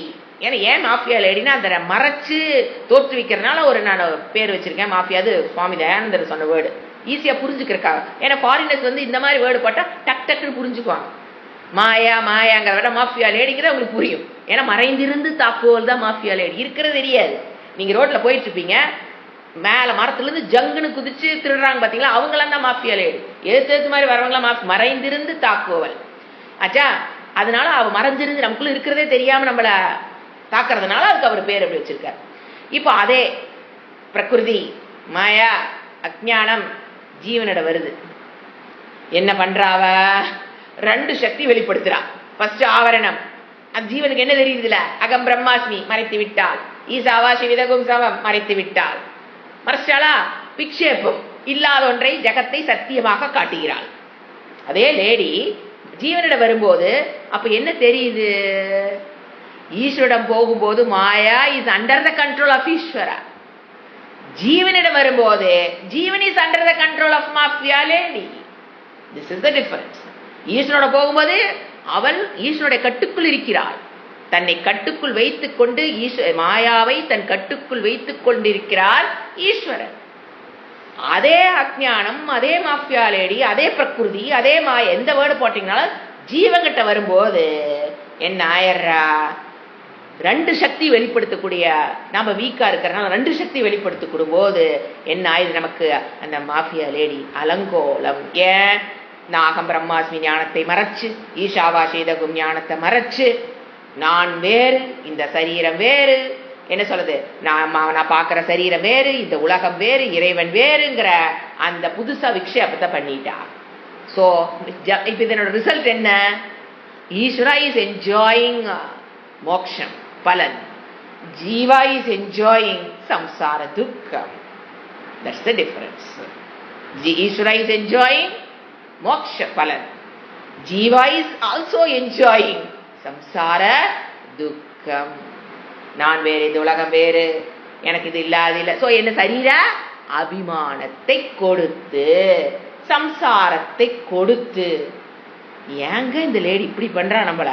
ஏன் மாஃபியா லேடினா அந்த மறைச்சு தோற்றுவிக்கிறதுனால ஒரு நான் பேர் வச்சிருக்கேன் மாஃபியா. அது சுவாமி தயானந்தர் சொன்ன வேர்டு, ஈஸியா புரிஞ்சுக்கிறக்காக. ஏன்னா ஃபாரினர்ஸ் வந்து இந்த மாதிரி வேர்டு போட்டா டக் டக்குன்னு புரிஞ்சுக்குவாங்க. மாயா மாயாங்கிற விட மாஃபியா லேடிங்கிறது அவங்களுக்கு புரியும். ஏன்னா மறைந்திருந்து தாக்குவோல் தான் மாஃபியா லேடி. இருக்கிறது தெரியாது. நீங்க ரோட்ல போயிட்டு இருப்பீங்க, மேல மரத்துல இருந்து ஜங்குன்னு குதிச்சு திருடுறாங்க பாத்தீங்களா, அவங்களாம் தான் மாஃபியா லேடி. எழுத்து மாதிரி வரவங்களாம் மறைந்திருந்து தாக்குவல் ஆச்சா. அதனால அவ மறைஞ்சிருந்து நமக்குள்ள இருக்கிறதே தெரியாம நம்மள தாக்குறதுனால அதுக்கு அவர் பேர் அப்படி வச்சிருக்காரு. இப்போ அதே பிரகிருதி மாயா அஜ்ஞானம் ஜீவனிட வருது. என்ன பண்றாவ? 2 சக்தி வெளிப்படுத்துறா. ஃபர்ஸ்ட் ஆவரணம், அந்த ஜீவனுக்கு என்ன தெரியுதுல? அகம் பிரம்மாஸ்மி மறைத்து விட்டாள், ஈசாவாசி விதகும் சமம் மறைத்து விட்டாள். மறைச்சாளா? விக்ஷேபம், இல்லாத ஒன்றை ஜகத்தை சத்தியமாக காட்டுகிறாள். அதே லேடி ஜீவனிடம் வரும்போது அப்ப என்ன தெரியுது? ஈஸ்வரிடம் போகும்போது Maya is under the control of Ishwara. ஜீவனிடம் வரும்போது Jeevan is under the control of mafia lady. This is the difference. ஈஸ்வரோட போகும்போது அவன் ஈஸ்வருடைய கட்டுக்குள் இருக்கிறாள். தன்னை கட்டுக்குள் வைத்துக் கொண்டு மாயாவை தன் கட்டுக்குள் வைத்துக் கொண்டிருக்கிறாள் ஈஸ்வரன். அதே அஜ்ஞானம், அதே மாஃபியா லேடி, அதே பிரகிருதி, அதே மாயா, எந்த வேர்டு போட்டீங்கனாலும் ஜீவன்கிட்ட வரும்போது என்ன ஆயிடுறா? 2 சக்தி வெளிப்படுத்தக்கூடிய, நாம வீக்கா இருக்கிறனால 2 சக்தி வெளிப்படுத்தக்கூடும் போது என்ன ஆயுது நமக்கு? அந்த மாஃபியா லேடி அலங்கோலம். ஏன்? நாகம் பிரம்மாஸ்மி ஞானத்தை மறைச்சு, ஈஷாவாசீதகும் ஞானத்தை மறைச்சு, நான் வேறு, இந்த சரீரம் வேறு, என்ன சொல்றது, நான் பார்க்கிற சரீரம் வேறு, இந்த உலகம் வேறு, இறைவன் வேறுங்கிற அந்த புதுசா விக்ஷேபத்தை பண்ணிட்டா. சோ இப்ப இதனோட ரிசல்ட் என்ன? ஈஸ்வரா இஸ் என்ஜாயிங் மோக்ஷம் பலன், ஜீவா இஸ் என்ஜாயிங் சம்சார துக்கம். That's the difference. ஈஸ்வரா இஸ் என்ஜாயிங் மோக்ஷ பலன், ஜீவா இஸ் ஆல்சோ என்ஜாயிங் சம்சார துக்கம். நான் வேறு, இந்த உலகம் வேறு, எனக்கு இது இல்லாது இல்லை. சோ என்ன சரீர அபிமானத்தை கொடுத்து, சம்சாரத்தை கொடுத்து. ஏங்க இந்த லேடி இப்படி பண்றா? நம்மள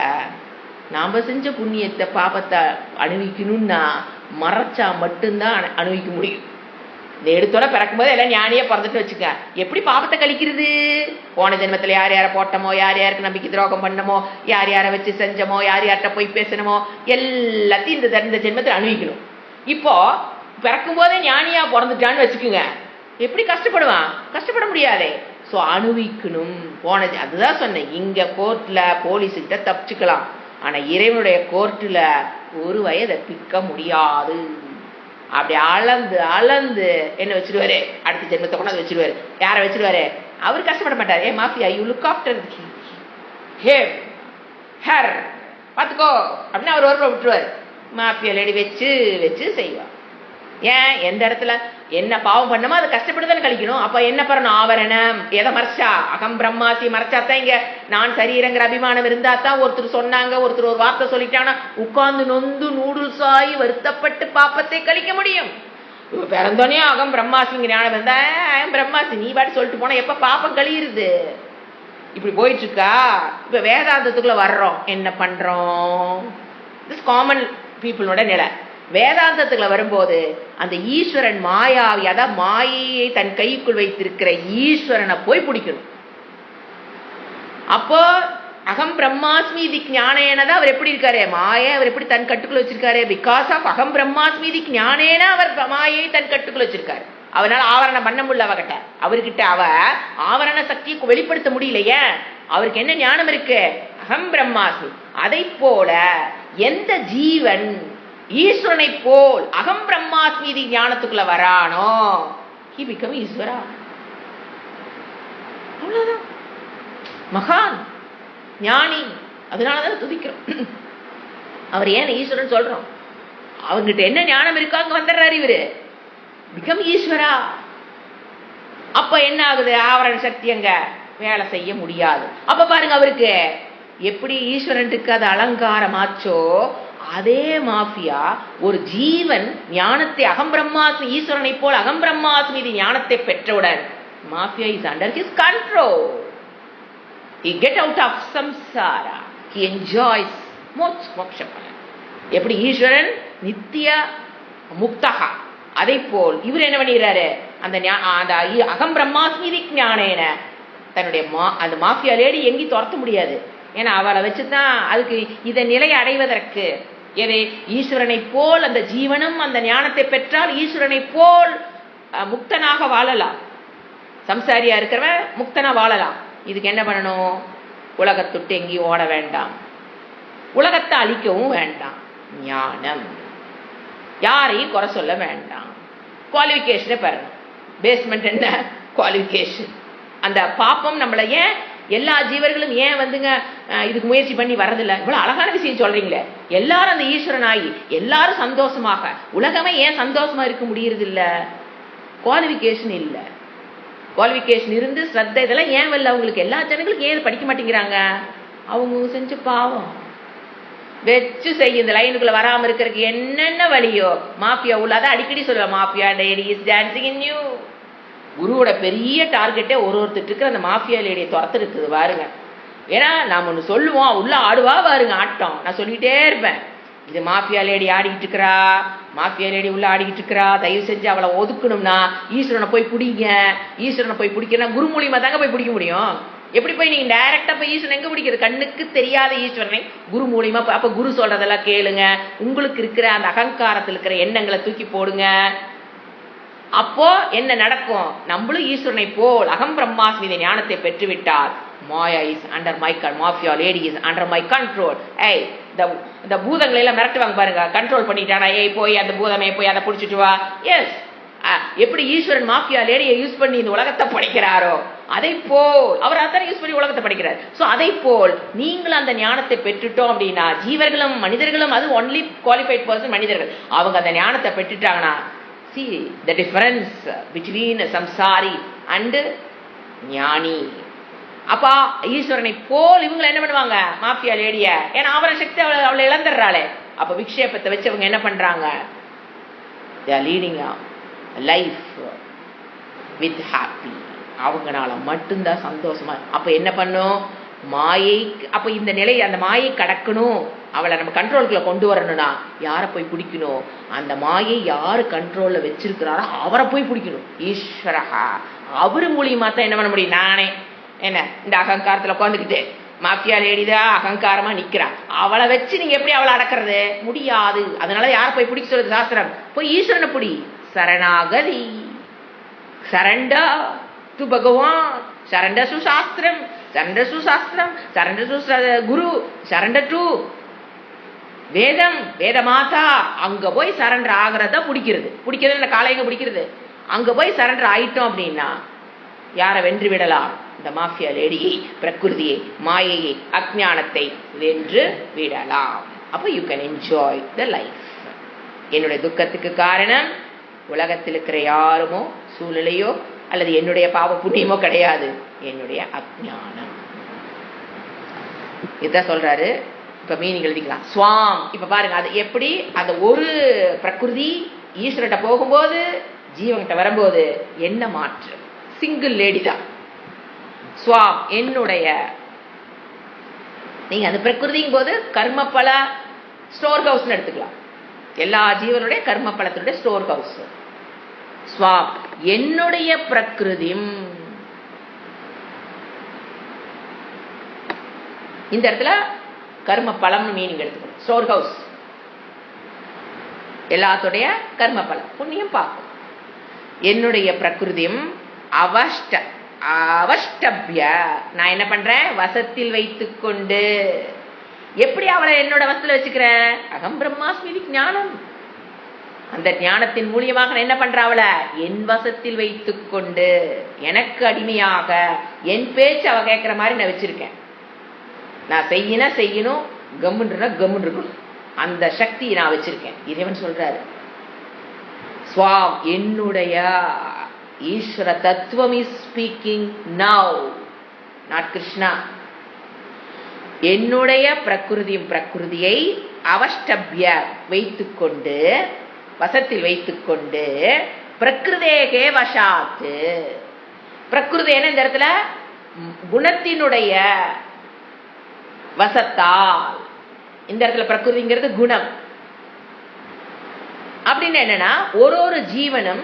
நாம செஞ்ச புண்ணியத்தை பாபத்தை அனுபவிக்கணும்னா மறைச்சா மட்டும்தான் அனுபவிக்க முடியும். இந்த எடுத்தோட பிறக்கும் போது எல்லாம் ஞானியே பிறந்துட்டு வச்சுக்க, எப்படி பாபத்தை கழிக்கிறது? போன ஜென்மத்துல யார் யாரை போட்டமோ, யார் யாருக்கு நம்பிக்கை துரோகம் பண்ணமோ, யார் யாரை வச்சு செஞ்சமோ, யார் யார்கிட்ட போய் பேசணுமோ, எல்லாத்தையும் இந்த ஜென்மத்தில் அனுபவிக்கணும். இப்போ பிறக்கும் போதே ஞானியா பிறந்துட்டான்னு வச்சுக்குங்க, எப்படி கஷ்டப்படுவான்? கஷ்டப்பட முடியாதே. ஸோ அனுபவிக்கணும். அதுதான் சொன்னேன், இங்க கோர்ட்ல போலீஸுக்கிட்ட தப்பிச்சுக்கலாம், ஆனா இறைவனுடைய கோர்ட்டுல ஒரு வயதை பிக்க முடியாது. அப்படி அளந்து அளந்து என்ன வச்சிருவாரு? அடுத்த ஜென்மத்தை கொண்டாந்து வச்சிருவாரு. யாரை வச்சிருவாரு? அவரு கஷ்டப்பட மாட்டாரு. ஏ mafia, you look after him her, பாத்துக்கோ அப்படின்னு அவர் ஒரு விட்டுருவாரு. மாஃபியா லேடி வச்சு வச்சு செய்வார். ஏன்? எந்த இடத்துல என்ன பாவம் பண்ணமோ அதை கஷ்டப்பட்டுதானே கழிக்கணும். அப்ப என்ன பண்ணணும்? ஆவரணம். எதை மறைச்சா? அகம் பிரம்மாசி மறைச்சாத்தான் இங்க நான் சரீரங்கிற அபிமானம் இருந்தா தான். ஒருத்தர் சொன்னாங்க, ஒருத்தர் ஒரு வார்த்தை சொல்லிட்டாங்கன்னா உட்கார்ந்து நொந்து நூடுல்ஸ் ஆகி வருத்தப்பட்டு பாப்பத்தை கழிக்க முடியும். பிறந்தோனே அகம் பிரம்மாசிங்க ஞானம் இருந்தா அகம் பிரம்மாசி நீ பாட்டு சொல்லிட்டு போனா எப்ப பாப்பம் கழியுது? இப்படி போயிட்டு இருக்கா. இப்ப வேதாந்தத்துக்குள்ள வர்றோம், என்ன பண்றோம்? திஸ் காமன் பீப்புளோட நிலை. வேதாந்தத்துக்குள்ள வரும்போது அந்த ஈஸ்வரன் மாயாவி, அதான் மாயையை தன் கைக்குள் வைத்திருக்கிற ஈஸ்வரனை போய் பிடிக்கணும். அப்போ அகம் பிரம்மாஸ்மி தி ஞானேனதான் அவர் எப்படி இருக்காரு? மாயை அவர் எப்படி தன் கட்டுக்குள்ள வச்சிருக்காரு? பிகாஸ் ஆஃப் அகம் பிரம்மாஸ்மி தி ஞானேன அவர் மாயை தன் கட்டுக்குள்ள வச்சிருக்காரு. அவனால ஆவரணம் பண்ண முடியல அவகிட்ட. அவர்கிட்ட அவ ஆவரண சக்தியை வெளிப்படுத்த முடியலையே. அவருக்கு என்ன ஞானம் இருக்கு? அகம் பிரம்மாஸ்மி. அதை போல எந்த ஜீவன் ஈஸ்வரனை போல் அகம் பிரம்மாஸ்மி ஞானத்துக்குள்ள வரானோ, he become ஈஸ்வரா. அவ்வளவுதான். மகான் ஞானி. அதனாலதான் துதிக்கிறோம். அவர் ஏன் ஈஸ்வரன் சொல்றோம்? அவங்கிட்ட என்ன ஞானம் இருக்கோ அங்க வந்துடுறாரு இவரு. பிகம் ஈஸ்வரா. அப்ப என்ன ஆகுது? ஆவரண சக்தி அங்க வேலை செய்ய முடியாது. அப்ப பாருங்க, அவருக்கு எப்படி ஈஸ்வரன் அது அலங்காரமாச்சோ, அதே மாஃபியா ஒரு ஜீவன் ஞானத்தை அகம் பிரம்மாஸ்மி ஈஸ்வரனை போல் அகம் பிரம்மாஸ்மி ஞானத்தை பெற்றவுடன் mafia is under his control. He get out of samsara. He enjoys moksha. எப்படி ஈஸ்வரன் நித்திய முக்தகா, அதை போல் இவர் என்ன பண்ணிடுறாரு? அந்த அகம் பிரம்மாஸ்மி ஞானேன தன்னுடைய அந்த மாஃபியா லேடி எங்கேயும் துரத்த முடியாது. ஏன்னா அவளை வச்சுதான் அதுக்கு இதை நிலை அடைவதற்கு எதை ஈஸ்வரனை போல் அந்த ஜீவனும் அந்த ஞானத்தை பெற்றால் ஈஸ்வரனை போல் முக்தனாக வாழலாம். சம்சாரியா இருக்கிறவன் முக்தனா வாழலாம். இதுக்கு என்ன பண்ணணும்? உலகத்துட்டு எங்கேயும் ஓட வேண்டாம், உலகத்தை அழிக்கவும் வேண்டாம். ஞானம். யாரையும் குறை சொல்ல வேண்டாம். குவாலிஃபிகேஷனை பெறணும். பேஸ்மெண்ட் என்ன? குவாலிஃபிகேஷன். அந்த பாப்பம் நம்மள ஏன் எல்லா ஜீவர்களும் ஏன் வந்துங்க இதுக்கு முயற்சி பண்ணி வர்றதில்லை? இவ்வளவு அழகான விஷயம் சொல்றீங்களே. எல்லாரும் அந்த ஈஸ்வரன் ஆகி எல்லாரும் சந்தோஷமாக, உலகமே ஏன் சந்தோஷமா இருக்க முடியறது இல்ல? குவாலிஃபிகேஷன் இல்ல. குவாலிஃபிகேஷன் இருந்து ஸ்ரத்த இதெல்லாம் ஏன் வரல அவங்களுக்கு? எல்லா ஜனங்களுக்கும் ஏன் படிக்க மாட்டேங்கிறாங்க? அவங்க செஞ்ச பாவம் வச்சு செய்ய இந்த லைனுக்குள்ள வராம இருக்கிறதுக்கு என்னென்ன வழியோ மாஃபியா உள்ள. அதை அடிக்கடி சொல்லுவேன், mafia lady is dancing in you. குருவோட பெரிய டார்கெட்டே ஒருத்தருக்கு இருக்கிற அந்த மாஃபியா லேடியை துரத்து இருக்குது பாருங்க. ஏன்னா நாம் ஒன்று சொல்லுவோம், உள்ள ஆடுவா பாருங்க ஆட்டம். நான் சொல்லிட்டே இருப்பேன், இது மாஃபியா லேடி ஆடிக்கிட்டு இருக்கிறா, மாஃபியா லேடி உள்ள ஆடிக்கிட்டு இருக்கிறா, தயவு செஞ்சு அவளை ஒதுக்கணும்னா ஈஸ்வரனை போய் பிடிங்க. ஈஸ்வரனை போய் பிடிக்கணும் குரு மூலியமா தாங்க போய் பிடிக்க முடியும். எப்படி போய் நீங்க டைரக்டா போய் ஈஸ்வரன் எங்க பிடிக்கிறது? கண்ணுக்கு தெரியாத ஈஸ்வரனை குரு மூலியமா. அப்ப குரு சொல்றதெல்லாம் கேளுங்க. உங்களுக்கு இருக்கிற அந்த அகங்காரத்தில் இருக்கிற எண்ணங்களை தூக்கி போடுங்க. அப்போ என்ன நடக்கும்? நம்மளும் ஈஸ்வரனை போல் அகம் பிரம்மாஸ்மி ஞானத்தை பெற்றுவிட்டால் Maya is under my mafia lady is under my control. ஏய், இந்த பூதங்களை எல்லாம் மிரட்டுவாங்க பாருங்க, கண்ட்ரோல் பண்ணிட்டானா, ஏய் போய் அந்த பூதமே போய் அதை பிடிச்சிட்டு வா. எஸ், எப்படி ஈஸ்வரன் மாஃபியா லேடியை யூஸ் பண்ணி இந்த உலகத்தை படைக்கிறாரோ அதை போல் அவர் அத்தனை யூஸ் பண்ணி உலகத்தை படைக்கிறார். ஸோ அதை போல் நீங்களும் அந்த ஞானத்தை பெற்றுட்டோம் அப்படின்னா, ஜீவர்களும் மனிதர்களும், அது ஒன்லி குவாலிஃபைட் பர்சன் மனிதர்கள், அவங்க அந்த ஞானத்தை பெற்றுட்டாங்கன்னா, see the difference between samsari and ஞானி. அப்பா ஈஸ்வரனை போல் இவங்க என்ன பண்ணுவாங்க? மாஃபியா லேடிய, ஏன்னா அவர சக்தி அவளை இழந்துடுறாளே. அப்ப விக்ஷேபத்தை வச்சு அவங்க என்ன பண்றாங்க? they are leading a life with happy. அவங்களால மட்டும்தான் சந்தோஷமா. அப்ப என்ன பண்ணும்? மாயை. அப்ப இந்த நிலை, அந்த மாயை கடக்கணும், அவளை நம்ம கண்ட்ரோலுக்குள்ள கொண்டு வரணும்னா யாரை போய் பிடிக்கணும்? அந்த மாயை யாரு கண்ட்ரோல்ல வச்சிருக்கிறாரோ அவரை போய் பிடிக்கணும். ஈஸ்வரஹா. அவரு மூலியமா தான் என்ன பண்ண முடியும்? நானே என்ன இந்த அகங்காரத்துல உட்காந்துக்கிட்டு மாஃபியா லேடிதான் அகங்காரமா நிக்கிறா, அவளை வச்சு நீங்க எப்படி அவளை அடக்கிறது? முடியாது. அதனால யாரை போய் பிடிக்க சொல்றது சாஸ்திரம்? போய் ஈஸ்வரனை பிடி. சரணாகதி, சரண்டர் டு பகவான், சரண்டர் டு சாஸ்திரம், சரண்டர் டு சாஸ்திரம், surrender to Guru, surrender to வேதம், வேத மாதா. அங்க போய் சரண்டர் ஆகிறத பிடிக்கிறது. பிடிக்கிறது இந்த காலைங்க பிடிக்கிறது. அங்க போய் சரண்டர் ஆயிட்டோம் அப்படின்னா யாரை வென்று விடலாம்? இந்த மாஃபியா லேடியை, பிரகிருதியை, மாயையை, அஜ்ஞானத்தை வென்று விடலாம். அப்ப you can enjoy the life. என்னுடைய துக்கத்துக்கு காரணம் உலகத்தில் இருக்கிற யாருமோ சூழ்நிலையோ அல்லது என்னுடைய பாவ புண்ணியமோ கிடையாது, என்னுடைய அஜ்ஞானம். இதுதான் சொல்றாரு. இப்ப மீனிங் எழுதிக்கலாம். ஸ்வாம். இப்ப பாருங்க, அது எப்படி அந்த ஒரு பிரகிருதி ஈஸ்வரட்ட போகும்போது ஜீவன்கிட்ட வரும்போது என்ன மாற்றம்? சிங்கிள் லேடி தான். ஸ்வாம் என்னுடைய. நீங்க அந்த பிரகிருதியும் போது கர்மபல ஸ்டோர் ஹவுஸ் எடுத்துக்கலாம். எல்லா ஜீவனுடைய கர்ம பலத்தினுடைய ஸ்டோர் ஹவுஸ். ஸ்வாம் என்னுடைய பிரகிருதி. இந்த இடத்துல கர்ம பலம் மீனிங் எடுத்துக்கணும். ஸ்டோர் ஹவுஸ் எல்லாத்துடைய கர்ம பலம், புண்ணியம் பார்க்கும். என்னுடைய பிரகிருதியும் அவஷ்ட அவஷ்டபிய, நான் என்ன பண்றேன்? வசத்தில் வைத்துக்கொண்டு. எப்படி அவளை என்னோட வசத்துல வச்சுக்கிறேன்? அகம் பிரம்மாஸ்மி ஞானம். அந்த ஞானத்தின் மூலியமாக நான் என்ன பண்ற? அவளை என் வசத்தில் வைத்துக்கொண்டு, எனக்கு அடிமையாக என் பேச்சு அவ கேட்கிற மாதிரி நான் வச்சிருக்கேன். நான் செய்யணும், கம்முன்றா கம்முன்னு இருக்கணும், அந்த சக்தியை நான் வச்சிருக்கேன். இறைவன் சொல்றாரு. ஸ்வாம் என்னுடைய ஈஸ்வர தத்துவம் is speaking now, not Krishna. என்னுடைய பிரகிருதியை அவஷ்டபிய வைத்துக்கொண்டு, வசத்தில் வைத்துக்கொண்டு, பிரகிருதேகே வசாத்து. பிரகிருதேன இந்த இடத்துல குணத்தினுடைய வசத்தால். இந்த இடத்துல பிரகிருதிங்கிறது குணம். அப்படின்னு என்னன்னா ஒரு ஜீவனும்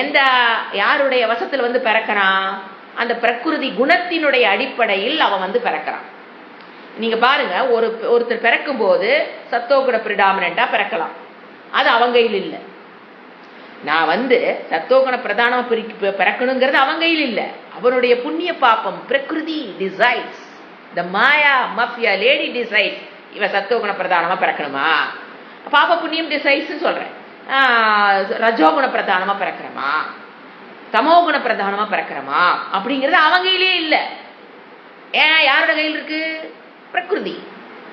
எந்த யாருடைய வசத்துல வந்து பிறக்கிறான்? அந்த பிரகிருதி குணத்தினுடைய அடிப்படையில் அவன் பிறக்கிறான். நீங்க பாருங்க, ஒருத்தர் பிறக்கும் போது சத்தோகுண பிரிடாமினா பிறக்கலாம், அது அவங்க கையில் இல்லை. நான் சத்தோகுண பிரதானமா பிறக்கணுங்கிறது அவங்க கையில் இல்லை. அவனுடைய புண்ணிய பாப்பம் பிரகிருதி டிசைட்ஸ். த மாயா மஃபியா லேடி டிசைட்ஸ். இவ சத்தோகுண பிரதானமா பிறக்கணுமா, பாப புண்ணியம் டிசைட்ஸ் சொல்றேன். ரஜோகுண பிரதானமா பிறக்கிறமா, தமோகுண பிரதானமா பிறக்கிறமா அப்படிங்கிறது அவங்க கையிலே இல்லை. ஏன் யாரோட கையில் இருக்கு? பிரகிருதி.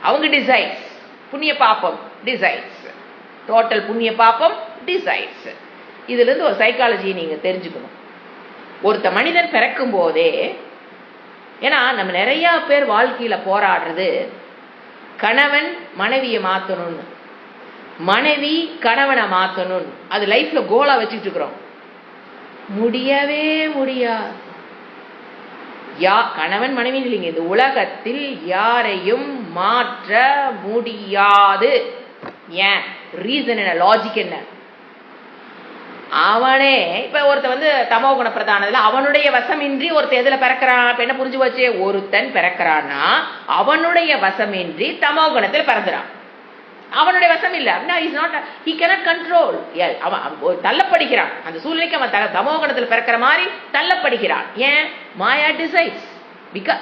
அவங்க டிசைட்ஸ். புண்ணிய பாப்பம் டிசைட்ஸ். டோட்டல் புண்ணிய பாப்பம் டிசைட்ஸ். இதுல இருந்து ஒரு சைக்காலஜியை நீங்க தெரிஞ்சுக்கணும். ஒருத்த மனிதன் பிறக்கும் போதே, ஏன்னா நம்ம நிறைய பேர் வாழ்க்கையில போராடுறது கணவன் மனைவியை மாத்தணும்னு, மனைவி கணவனை மாத்தணும். அது லைஃப்ல கோலா வச்சுட்டு இருக்கிறோம். முடியவே முடியாது. கணவன் மனைவி இல்லைங்க, இந்த உலகத்தில் யாரையும் மாற்ற முடியாது. ஏன்? ரீசன் என்ன? லாஜிக் என்ன? அவனே இப்ப ஒருத்த தமோகுண பிரதானத்துல அவனுடைய வசமின்றி ஒருத்த எதுல பிறக்கிறான்? இப்ப என்ன புரிஞ்சு போச்சு? ஒருத்தன் பிறக்கிறான்னா அவனுடைய வசமின்றி தமோகுணத்தில் பிறந்துறான். அவனுடைய வசம் இல்ல அப்படின்னா is not, he cannot control. அவன் தள்ளப்படுகிறான். அந்த சூழ்நிலைக்கு அவன் தமோகுணத்தில் பிறக்கிற மாதிரி தள்ளப்படுகிறான். ஏன்? மாயா டிசைட்ஸ்.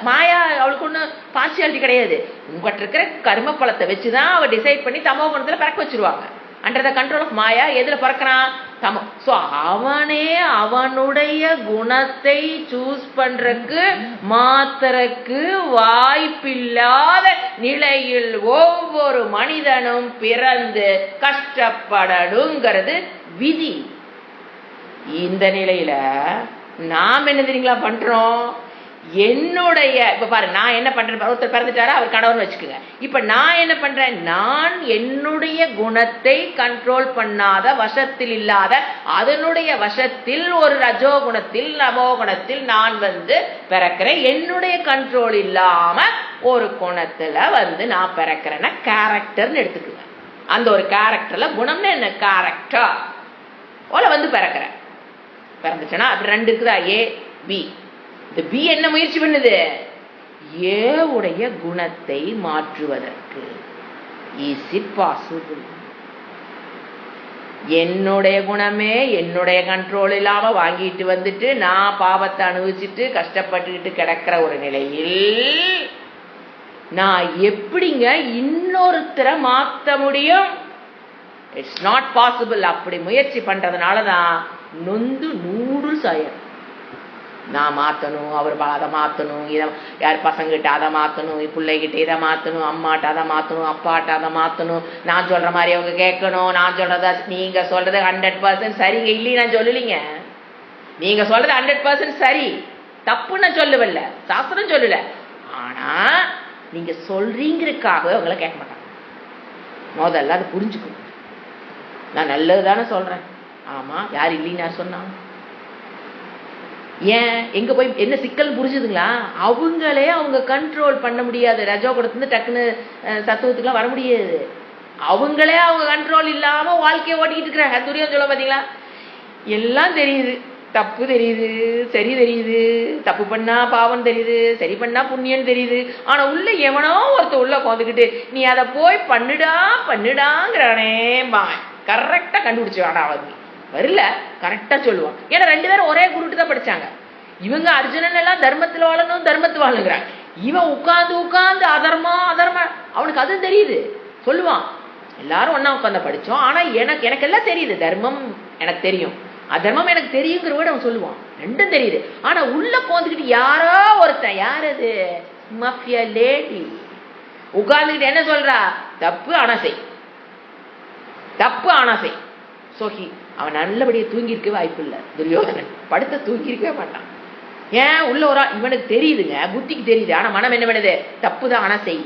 மாயா அவளுக்கு ஒண்ணு பார்சியாலிட்டி கிடையாது. உங்ககிட்ட இருக்கிற கர்ம பலத்தை வச்சுதான் அவ டிசைட் பண்ணி தமோகுணத்துல பிறக்க வச்சிருவாங்க. அண்டர் த கண்ட்ரோல் ஆஃப் மாயா. எதுல பிறக்கிறான்? தமோ. சோ அவனே அவனுடைய குணத்தை சூஸ் பண்றதுக்கு மாத்திரக்கு வாய்ப்பில்லாத நிலையில் ஒவ்வொரு மனிதனும் பிறந்து கஷ்டப்படணுங்கிறது விதி. இந்த நிலையில நாம் என்ன தெரியுங்களா பண்றோம்? என்னுடைய இப்ப பாரு, நான் என்ன பண்றேன், ஒருத்தர் பிறந்துட்டாரா, அவர் கணவன் வச்சுக்கோங்க. இப்ப நான் என்ன பண்றேன், நான் என்னுடைய குணத்தை கண்ட்ரோல் பண்ணாத, வசத்தில் இல்லாத, அதனுடைய வசத்தில் ஒரு ரஜோ குணத்தில் நமோ குணத்தில் நான் பிறக்கிறேன். என்னுடைய கண்ட்ரோல் இல்லாம ஒரு குணத்துல நான் பிறக்கிறேன்னா கேரக்டர்னு எடுத்துக்குங்க. அந்த ஒரு கேரக்டர்ல குணம்னு என்ன, கேரக்டர் போல பிறக்கிறேன். பிறந்துச்சுன்னா அப்படி ரெண்டு இருக்குதா, ஏ பி. இந்த பி என்ன முயற்சி பண்ணுது, ஏ உடைய குணத்தை மாற்றுவதற்கு. Is it possible? என்னுடைய குணமே என்னுடைய கண்ட்ரோல் இல்லாம வாங்கிட்டு நான் பாவத்தை அனுபவிச்சுட்டு கஷ்டப்பட்டுக்கிட்டு கிடக்கிற ஒரு நிலையில் நான் எப்படிங்க இன்னொருத்தரை மாத்த முடியும்? It's not possible. அப்படி முயற்சி பண்றதுனாலதான் நொந்து நூடுல்ஸ் ஆயிரும். நான் மாற்றணும், அவர் அதை மாற்றணும், இதை யார் பசங்கிட்ட அதை மாற்றணும், பிள்ளைகிட்ட இதை மாற்றணும், அம்மாட்ட அதை மாற்றணும், அப்பாட்ட அதை மாற்றணும், நான் சொல்கிற மாதிரி அவங்க கேட்கணும், நான் சொல்கிறத நீங்கள் சொல்கிறது 100% சரிங்க, இல்லையே நான் சொல்லலைங்க. நீங்கள் சொல்கிறது 100% சரி, தப்புன்னு நான் சொல்லவில்ல, சாஸ்திரம் சொல்லலை. ஆனால் நீங்கள் சொல்கிறீங்கிறதுக்காகவே அவங்கள கேட்க மாட்டாங்க. முதல்ல அதை புரிஞ்சுக்கணும். நான் நல்லது தானே சொல்கிறேன். ஆமாம், யார் இல்லைன்னு யார் சொன்னாங்க? ஏன் எங்க போய் என்ன சிக்கல் புரிஞ்சுதுங்களா? அவங்களே அவங்க கண்ட்ரோல் பண்ண முடியாது. ரஜோ குணத்துல டக்குன்னு சத்துவத்துக்குலாம் வர முடியாது. அவங்களே அவங்க கண்ட்ரோல் இல்லாம வாழ்க்கையை ஓட்டிக்கிட்டு இருக்கிறாங்க. துரியம் சொல்ல பாத்தீங்களா, எல்லாம் தெரியுது, தப்பு தெரியுது, சரி தெரியுது, தப்பு பண்ணா பாவம் தெரியுது, சரி பண்ணா புண்ணியம் தெரியுது. ஆனா உள்ள எவனோ ஒருத்த உள்ள உட்காந்துக்கிட்டு நீ அதை போய் பண்ணுடாங்கிறானே, கரெக்டா கண்டுபிடிச்சு வேணா வரல, கரெக்டா சொல்லுவான். ஏன்னா ரெண்டு பேரும் ஒரே குருட்டு தான் படிச்சாங்க. இவங்க அர்ஜுனன் எல்லாம் தர்மத்துல வாழணும், தர்மத்து வாழுங்கிறாங்க. இவன் உட்கார்ந்து அதர்மா அவனுக்கு அது தெரியுது, சொல்லுவான். எல்லாரும் ஒன்னா உட்காந்து படிச்சோம். ஆனா எனக்கு எல்லாம் தெரியுது, தர்மம் எனக்கு தெரியும், அதர்மம் எனக்கு தெரியுங்கிற விட அவன் சொல்லுவான். ரெண்டும் தெரியுது. ஆனா உள்ள உட்காந்துக்கிட்டு யாரோ ஒருத்தன், யார் அது, மஃபியா லேடி உட்கார்ந்துக்கிட்டு என்ன சொல்றா, தப்பு ஆனா செய், தப்பு ஆனா செய். சோஹி அவன் நல்லபடியா தூங்கிருக்கவே வாய்ப்பு இல்லை. துரியோதனன் படுத்த தூங்கிருக்கவே மாட்டான். ஏன், உள்ள ஒரு இவனுக்கு தெரியுதுங்க, புத்திக்கு தெரியுது. ஆனா மனம் என்ன பண்ணுது, தப்புதான் ஆனா செய்.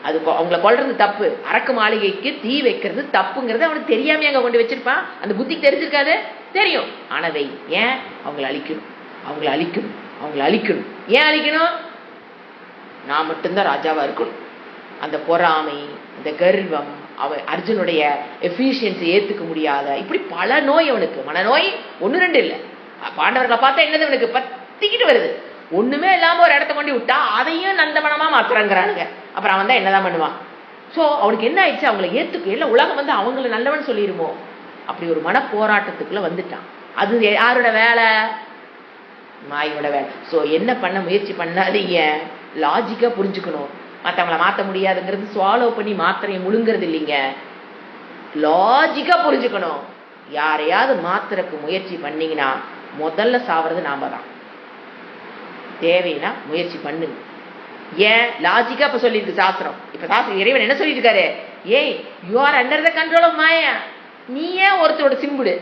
அது அவங்கள கொல்றது தப்பு, அரக்கு மாளிகைக்கு தீ வைக்கிறது தப்புங்கிறது அவனுக்கு தெரியாம அங்க கொண்டு வச்சிருப்பான். அந்த புத்திக்கு தெரிஞ்சிருக்காது, தெரியும். ஆனவை ஏன் அவங்களை அழிக்கணும், அவங்களை அழிக்கணும். ஏன் அழிக்கணும்? நான் மட்டும்தான் ராஜாவா இருக்கணும். அந்த பொறாமை, அந்த கர்வம், அவன் அர்ஜுனுடைய எஃபிஷியன்சி ஏத்துக்க முடியாத, இப்படி பல நோய் அவனுக்கு. மனநோய் 1-2 இல்லை. பாண்டவர்களை பார்த்தா என்னது, அவனுக்கு பத்திக்கிட்டு வருது. ஒண்ணுமே இல்லாம ஒரு இடத்த கொண்டு விட்டா அதையும் நந்தவனமா மாத்துறாங்கிறானுங்க. அப்புறம் அவன் தான் என்னதான் பண்ணுவான். சோ அவனுக்கு என்ன ஆயிடுச்சு, அவங்களை ஏத்துக்க எல்லாம் உலகம் அவங்களை நல்லவன் சொல்லிருமோ, அப்படி ஒரு மன போராட்டத்துக்குள்ள வந்துட்டான். அது யாரோட வேலை, மாயோட வேலை. சோ என்ன பண்ண முயற்சி பண்ணாதீங்க, லாஜிக்கா புரிஞ்சுக்கணும். மற்றவங்களை மாற்ற முடியாதுங்கிறது ஸ்வாலோ பண்ணி மாத்திரையை முழுங்கிறது இல்லைங்க, லாஜிக்கா புரிஞ்சுக்கணும். யாரையாவது மாத்திரக்கு முயற்சி பண்ணீங்கன்னா முதல்ல சாவறது நாம தான். தேவைன்னா முயற்சி பண்ணுங்க. ஏன், லாஜிக்கா இப்ப சொல்லியிருக்கு சாஸ்திரம். இப்ப சாஸ்திரம் இறைவன் என்ன சொல்லிட்டு இருக்காரு, ஏய் you are under the control of Maya. நீ ஏன் ஒருத்தரோட சிம்பிடு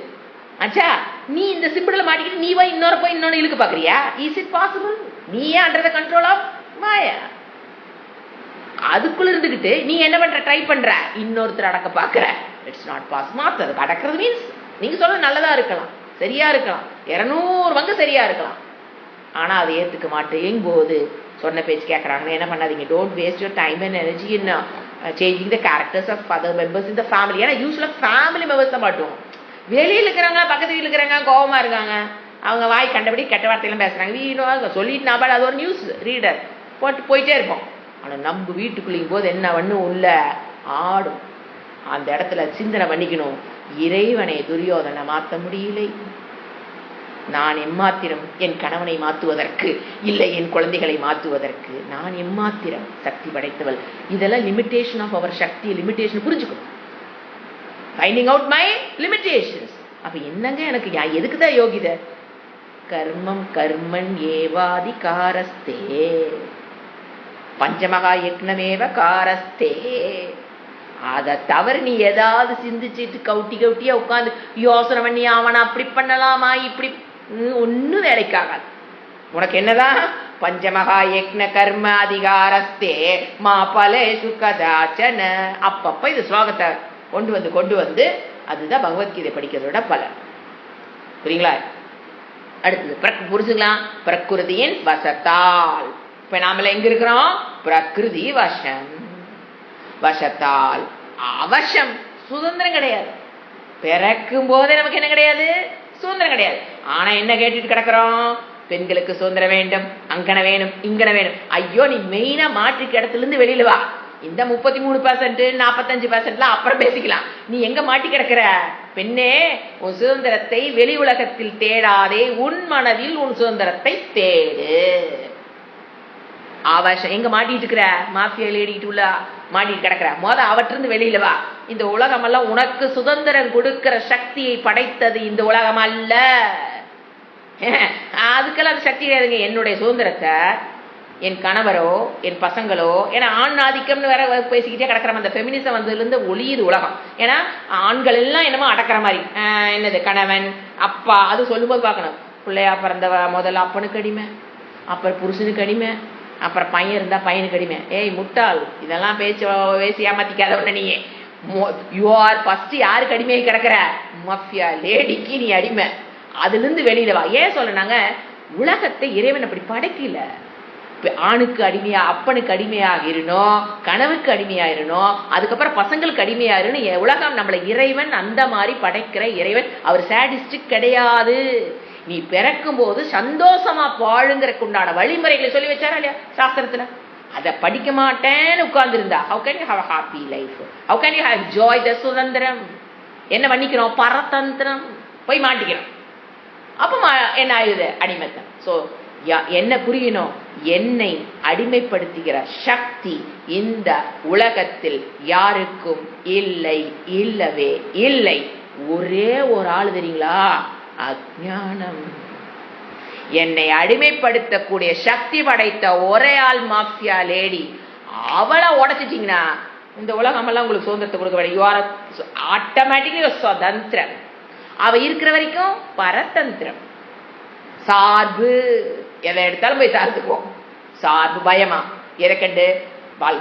ஆச்சா, நீ இந்த சிம்பிடுல மாட்டிக்கிட்டு நீ போய் இன்னொன்னு இழுக்க பாக்குறியா? Is it possible? நீ ஏன் அண்டர் த கண்ட்ரோல் ஆஃப் மாயா? அதுக்குள்ள இருந்துகிட்டு நீ என்ன பண்ற, ட்ரை பண்ற, இன்னொருத்தர் அடக்க பாக்குற. It's not possible. அடக்கிறது மீன்ஸ் நீங்க சொல்றது நல்லதா இருக்கலாம், சரியா இருக்கலாம், 200 பங்கு சரியா இருக்கலாம். ஆனா அதை ஏத்துக்க மாட்டேங்க போது சொன்ன பேச்சு கேட்கறாங்க. என்ன பண்ணாதீங்க, don't waste your time and energy in changing the characters of other members in the family. ஏன்னா யூஸ்வலா ஃபேமிலி மெம்பர்ஸ் தான் மாட்டோம். வெளியில் இருக்கிறவங்க, பக்கத்து வீட்டில் இருக்கிறவங்க கோபமா இருக்காங்க, அவங்க வாய் கண்டபடி கெட்ட வார்த்தையெல்லாம் பேசுறாங்க, வீணோ சொல்லிட்டு நாபாடு அது ஒரு நியூஸ் ரீடர் போயிட்டே இருப்போம். ஆனா நம்ம வீட்டுக்குள்ளிங் போது என்ன பண்ணும், உள்ள ஆடும். அந்த இடத்துல சிந்தனை பண்ணிக்கணும், இறைவனை துரியோதனை மாற்ற முடியலை, நான் எம்மாத்திரம் என் கணவனை மாற்றுவதற்கு, இல்லை என் குழந்தைகளை மாற்றுவதற்கு நான் எம்மாத்திரம் சக்தி படைத்தவள். இதெல்லாம் லிமிட்டேஷன் ஆஃப் அவர் சக்தி, லிமிட்டேஷன் புரிஞ்சுக்கணும். Finding out my limitations. அப்ப என்னங்க எனக்கு எதுக்குதான் யோகிதை? கர்மம் கர்மன் ஏவாதி காரஸ்தே பஞ்சமகா யக்னமேவ காரஸ்தே. அதை தவிர நீ ஏதாவது சிந்திச்சுட்டு கவுட்டியா உட்காந்து யோசனை பண்ணி அவனை அப்படி பண்ணலாமா இப்படி ஒன்னும் வேலைக்காகாது. உனக்கு என்னதான் பஞ்சமகா யக்ன கர்ம அதிகாரஸ்தே மா பலேஷு கதாச்சன. அப்பப்ப இது ஸ்லோகத்தை கொண்டு வந்து அதுதான் பகவத்கீதை படிக்கிறதோட பலன். புரியுங்களா? அடுத்தது புரிஞ்சுக்கலாம். பிரகிருதியின் வசத்தால். இப்ப நாம எங்க இருக்கிறோம்? பிரகிருதி வசம். வசத்தால் அவசம் சுதந்திரம் கிடையாது. பிறக்கும் போதே நமக்கு என்ன கிடையாது? சுதந்திரம் கிடையாது. ஆனா என்ன கேட்டுட்டு கிடக்கிறோம்? பெண்களுக்கு சுதந்திரம் வேண்டும், அங்கன வேணும், இங்கன வேணும். ஐயோ, நீ மெயினா மாற்றிக்க இடத்துல இருந்து வெளியில வா. இந்த 33% 45% அப்புறம் பேசிக்கலாம். நீ எங்க மாட்டி கிடக்கிற? பெண்ணே, உன் சுதந்திரத்தை வெளி உலகத்தில் தேடாதே, உன் மனதில் உன் சுதந்திரத்தை தேடு. அவசம் எங்க மாட்டிட்டு இருக்கிற? மாஃபியால ஏடிக்கிட்டு உள்ள மாட்டிட்டு கிடக்கிற. அவற்றிருந்து வெளியில வா. இந்த உலகம் எல்லாம் உனக்கு சுதந்திரம் கொடுக்கிற சக்தியை படைத்தது இந்த உலகம் அல்ல. அதுக்கெல்லாம் அது சக்தி கிடையாதுங்க. என்னுடைய சுதந்திரத்தை என் கணவரோ என் பசங்களோ, ஏன்னா ஆண் ஆதிக்கம்னு வேற பேசிக்கிட்டே கிடக்கிற அந்த ஃபெமினிசம் வந்ததுல இருந்து ஒளியுது உலகம். ஏன்னா ஆண்கள் எல்லாம் என்னமோ அடக்கிற மாதிரி, என்னது கணவன் அப்பா, அது சொல்லும்போது பார்க்கணும். பிள்ளையா பிறந்தவ முதல்ல அப்பனுக்கு அடிமை, அப்புறம் புருஷனுக்கு அடிமை, அப்புறம் பையன் இருந்தா பையனுக்கு அடிமை. ஏய் முட்டாள், இதெல்லாம் பேசி ஏமாத்திக்காத உடனே நீ யூ ஆர் ஃபர்ஸ்ட் யாருக்கு அடிமையை கிடக்கிற? மஃபியா லேடிக்கு நீ அடிமை. அதுல இருந்து வெளியில வா. ஏன் சொல்றாங்க? உலகத்தை இறைவன் அப்படி படைக்கல. ஆணுக்கு அடிமையா, அப்பனுக்கு அடிமையாக இருணும், கனவுக்கு அடிமையா இருணும், அதுக்கப்புறம் பசங்களுக்கு அடிமையா இருக்கணும். உலகம் நம்மளை இறைவன் அந்த மாதிரி படைக்கிற இறைவன். அவர் சாடிஸ்டிக் கிடையாது. நீ பிறக்கும் போது சந்தோஷமா வாழுங்கிறதுக்கு உண்டான வழிமுறைகளை சொல்லி வச்சாரா இல்லையா சாஸ்திரத்துல? அதை படிக்க மாட்டேன்னு உட்கார்ந்து இருந்தா how can you have a happy life? How can you have enjoy the சுதந்திரம்? என்ன பண்ணிக்கிறோம்? பரதந்திரம் போய் மாட்டிக்கிறோம். அப்ப என்ன ஆயுது? அடிமைத்தம். சோ என்ன புரியணும்? என்னை அடிமைப்படுத்துகிற சக்தி இந்த உலகத்தில் யாருக்கும் இல்லை, இல்லவே இல்லை. ஒரே ஒரு ஆள் தெரியுங்களா? அஞ்ஞானம். என்னை அடிமைப்படுத்தக்கூடிய சக்தி படைத்த ஒரே ஆள் மாஃபியா லேடி. அவளை உடைச்சிட்டீங்கன்னா இந்த உலகம் எல்லாம் உங்களுக்கு சுதந்திரத்தை கொடுக்க வேண்டிய. யூ ஆர் ஆட்டோமேட்டிக்கலி சுதந்திரம். அவ இருக்கிற வரைக்கும் பரதந்திரம். சார்பு, எதை எடுத்தாலும் போய் சார்ந்துக்குவோம். சார்பு பயமா? எதை கண்டு?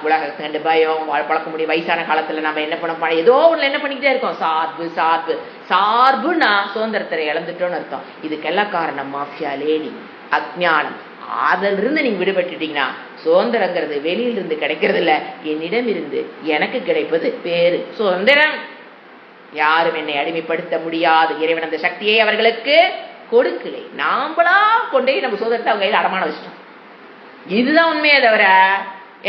உலகத்தை கண்டு பயம். பழக்க முடியும். வயசான காலத்துல நம்ம என்ன பண்ண, ஏதோ ஒண்ணு என்ன பண்ணிக்கிட்டே இருக்கோம்? சார்பு சார்பு சார்புனா சுதந்திரத்தை இழந்துட்டோம்னு அர்த்தம். இதுக்கெல்லாம் காரணம் மாஃபியா லேடி, அஞ்ஞானம். அதுல இருந்து நீங்க விடுபட்டுட்டீங்கன்னா சுதந்திரங்கிறது வெளியிலிருந்து கிடைக்கிறது இல்ல, என்னிடம் இருந்து எனக்கு கிடைப்பது பேரு சுதந்திரம். யாரும் என்னை அடிமைப்படுத்த முடியாது. இறைவன் அந்த சக்தியை அவர்களுக்கு கொடுக்கலை. நாமளா கொண்டே நம்ம சுதந்திரத்தை அவங்க கையில் அடமான வச்சிட்டோம். இதுதான் உண்மையே தவிர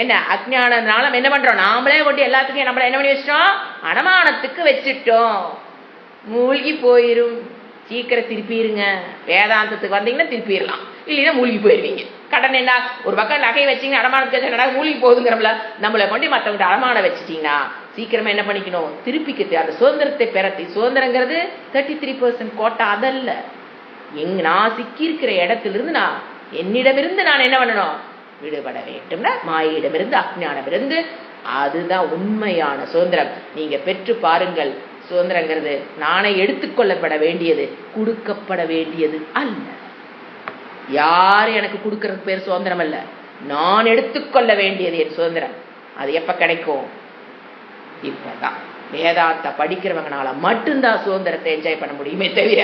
என்ன அஞ்ஞானத்தினால என்ன பண்றோம்? நாமளே கொண்டு எல்லாத்துக்கும் நம்மள என்ன பண்ணி வச்சிட்டோம்? அடமானத்துக்கு வச்சுட்டோம். மூழ்கி போயிரும். சீக்கிரம் திருப்பிடுங்க. வேதாந்தத்துக்கு வந்தீங்கன்னா திருப்பிடலாம், இல்லைன்னா மூழ்கி போயிருவீங்க. கடன் என்ன ஒரு பக்கம் நகை வச்சீங்கன்னா அடமானத்துக்கு மூழ்கி போகுதுங்கிறோம்ல. நம்மளை கொண்டு மற்றவங்க அடமான வச்சுட்டீங்கன்னா சீக்கிரமா என்ன பண்ணிக்கணும்? திருப்பிக்கிட்டு அந்த சுதந்திரத்தை பெறத்தி. சுதந்திரங்கிறது 33% கோட்டா அதல்ல. நான் சிக்கி இருக்கிற இடத்திலிருந்து என்னிடமிருந்து நான் என்ன பண்ணணும்? விடுபட வேண்டும்னா மாயிடமிருந்து, அஞ்ஞானமிருந்து. அதுதான் உண்மையான சுதந்திரம். நீங்க பெற்று பாருங்கள். சுதந்திரங்கிறது நானே எடுத்துக்கொள்ளப்பட வேண்டியது, கொடுக்கப்பட வேண்டியது அல்ல. யாரு எனக்கு கொடுக்கறது பேர் சுதந்திரம் அல்ல. நான் எடுத்துக்கொள்ள வேண்டியது என் சுதந்திரம். அது எப்ப கிடைக்கும்? இப்பதான் வேதாந்த படிக்கிறவங்கனால மட்டும்தான் சுதந்திரத்தை என்ஜாய் பண்ண முடியுமே தவிர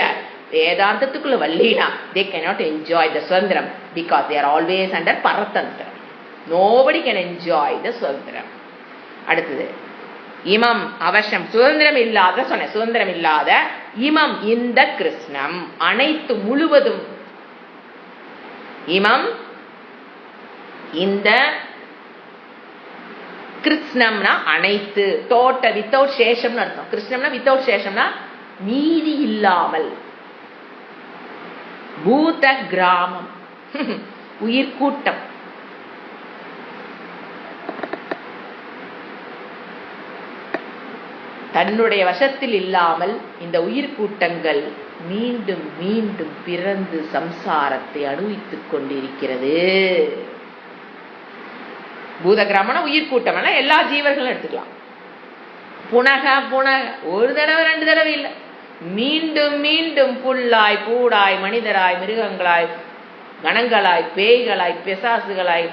வேதாந்தத்துக்குள்ள வல்லினா they cannot enjoy the சுதந்திரம் because they are always under பரதந்திரம். nobody can enjoy the சுதந்திரம். அடுத்தது இமம் அவசம். சுதந்திரம் இல்லாத சொன்ன சுதந்திரம் இல்லாத இமம் இந்த கிருஷ்ணம் அனைத்து முழுவதும். இமம் இந்த கிருஷ்ணம்னா அனைத்து, டோட்டல், வித்தவுட் சேஷம்னு அர்த்தம். கிருஷ்ணம்னா வித்தவுட் சேஷம்னா மீதி இல்லாமல். பூத கிராமம் உயிர்கூட்டம். தன்னுடைய வசத்தில் இல்லாமல் இந்த உயிர்கூட்டங்கள் மீண்டும் மீண்டும் பிறந்து சம்சாரத்தை அனுபவித்துக் கொண்டிருக்கிறது. பூத கிராமம்னா உயிர்கூட்டம், எல்லா ஜீவர்களும் எடுத்துக்கலாம். புனக புனக ஒரு தடவை 2 தடவை இல்லை, மீண்டும் மீண்டும் புல்லாய் பூடாய் மனிதராய் மிருகங்களாய் கணங்களாய், பேய்களாய், பிசாசுகளாய்,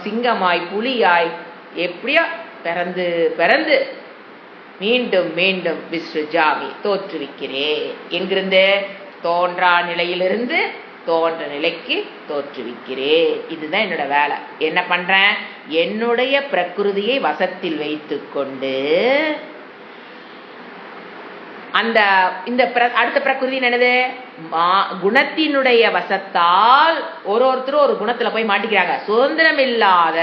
சிங்கமாய், புலியாய், எப்படியோ பிறந்து பிறந்து மீண்டும் மீண்டும் விஸ்ருஜாமி தோற்றுவிக்கிறேன். எங்கிருந்து? தோன்றா நிலையிலிருந்து தோன்ற நிலைக்கு தோற்றுவிக்கிறேன். இதுதான் என்னோட வேலை. என்ன பண்றேன்? என்னுடைய பிரகிருதியை வசத்தில் வைத்துக் கொண்டு அந்த இந்த அடுத்த பிரகிருதி என்னது? குணத்தினுடைய வசத்தால் ஒருத்தரும் ஒரு குணத்துல போய் மாட்டிக்கிறாங்க. சுதந்திரம் இல்லாத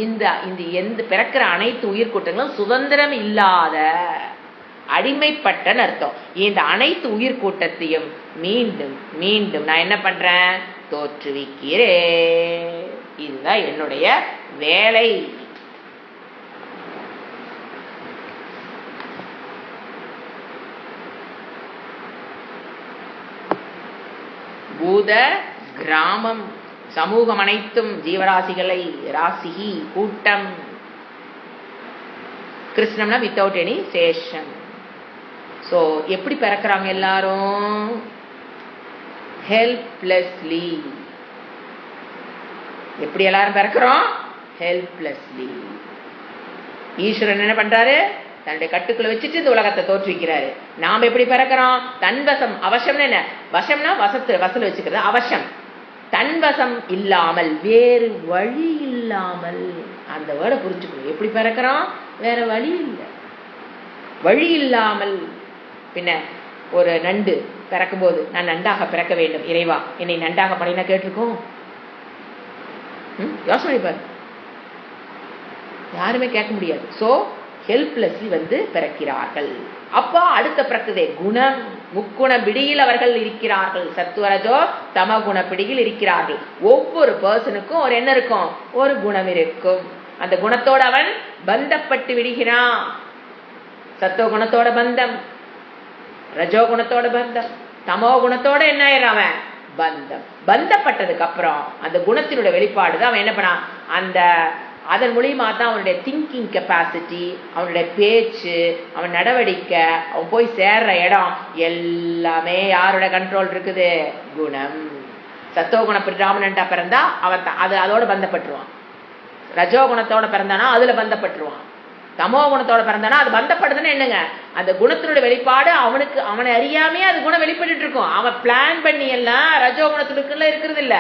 இந்த பிறக்கிற அனைத்து உயிர்கூட்டங்களும் சுதந்திரம் இல்லாத அடிமைப்பட்டன்னு அர்த்தம். இந்த அனைத்து உயிர்கூட்டத்தையும் மீண்டும் மீண்டும் நான் என்ன பண்றேன்? தோற்றுவிக்கிறேன். இதுதான் என்னுடைய வேலை. பூத கிராமம் சமூகம் அனைத்தும் ஜீவராசிகளை, ராசிகி கூட்டம், கிருஷ்ணம்னா வித்தவுட் எனி சேஷன். சோ எப்படி பிறக்கிறாங்க எல்லாரும்? ஹெல்ப்லெஸ்லி. எப்படி எல்லாரும் பிறக்கிறோம்? ஹெல்ப்லெஸ்லி. ஈஸ்வரன் என்ன பண்றாரு? தன்னுடைய கட்டுக்குள்ள வச்சுட்டு இந்த உலகத்தை தோற்றுவிக்கிறாரு. நாம எப்படி பிறக்கிறோம்? தன்வசம். அவசம்னு என்ன? வசம்னா வசல வச்சுக்கிறது. அவசம் தன்வசம் இல்லாமல், வேறு வழி இல்லாமல். அந்த வேர்டை புரிஞ்சுக்கணும். எப்படி பிறக்கிறோம்? வேற வழி இல்லை, வழி இல்லாமல். பின்ன ஒரு நண்டு பிறக்கும் போது நான் நண்டாக பிறக்க வேண்டும் இறைவா, என்னை நண்டாக பண்ணினா கேட்டிருக்கோம்? யோசனை பாரு, யாருமே கேட்க முடியாது. சோ ஹெல்ப்லெஸ்லி பிறக்கிறார்கள். அப்பா அடுத்த பிரகிருதி குணம், முக்குண பிடியில் அவர்கள் இருக்கிறார்கள். சத்துவரஜோ தம குண பிடியில் இருக்கிறார்கள். ஒவ்வொரு பர்சனுக்கும் ஒரு என்ன இருக்கும்? ஒரு குணம் இருக்கும். அந்த குணத்தோட அவன் பந்தப்பட்டு விடுகிறான். சத்துவ குணத்தோட பந்தம், ரஜோ குணத்தோட பந்தம், தமோ குணத்தோட என்ன ஆயிரம் அவன் பந்தம். பந்தப்பட்டதுக்கு அப்புறம் அந்த குணத்தினுடைய வெளிப்பாடுதான் அவன் என்ன பண்ணான்? அந்த அதன் மூலியமா தான் அவனுடைய திங்கிங் கெப்பாசிட்டி, அவனுடைய பேச்சு, அவன் நடவடிக்கை, அவன் போய் சேர்ற இடம் எல்லாமே யாரோட கண்ட்ரோல் இருக்குது? குணம். சத்தோகுண பிராமணன்டா பிறந்தா அவன் அதோட பந்தப்பட்டுருவான். ரஜோகுணத்தோட பிறந்தானா அதுல பந்தப்பட்டுருவான். தமோ குணத்தோட பிறந்தானா அது பந்தப்படுதுன்னு என்னங்க? அந்த குணத்தினுடைய வெளிப்பாடு அவனை அறியாமே அது குணம் வெளிப்பட்டு இருக்கும். அவன் பிளான் பண்ணி எல்லாம் ரஜோகுணத்துக்குள்ள இருக்கிறது இல்ல.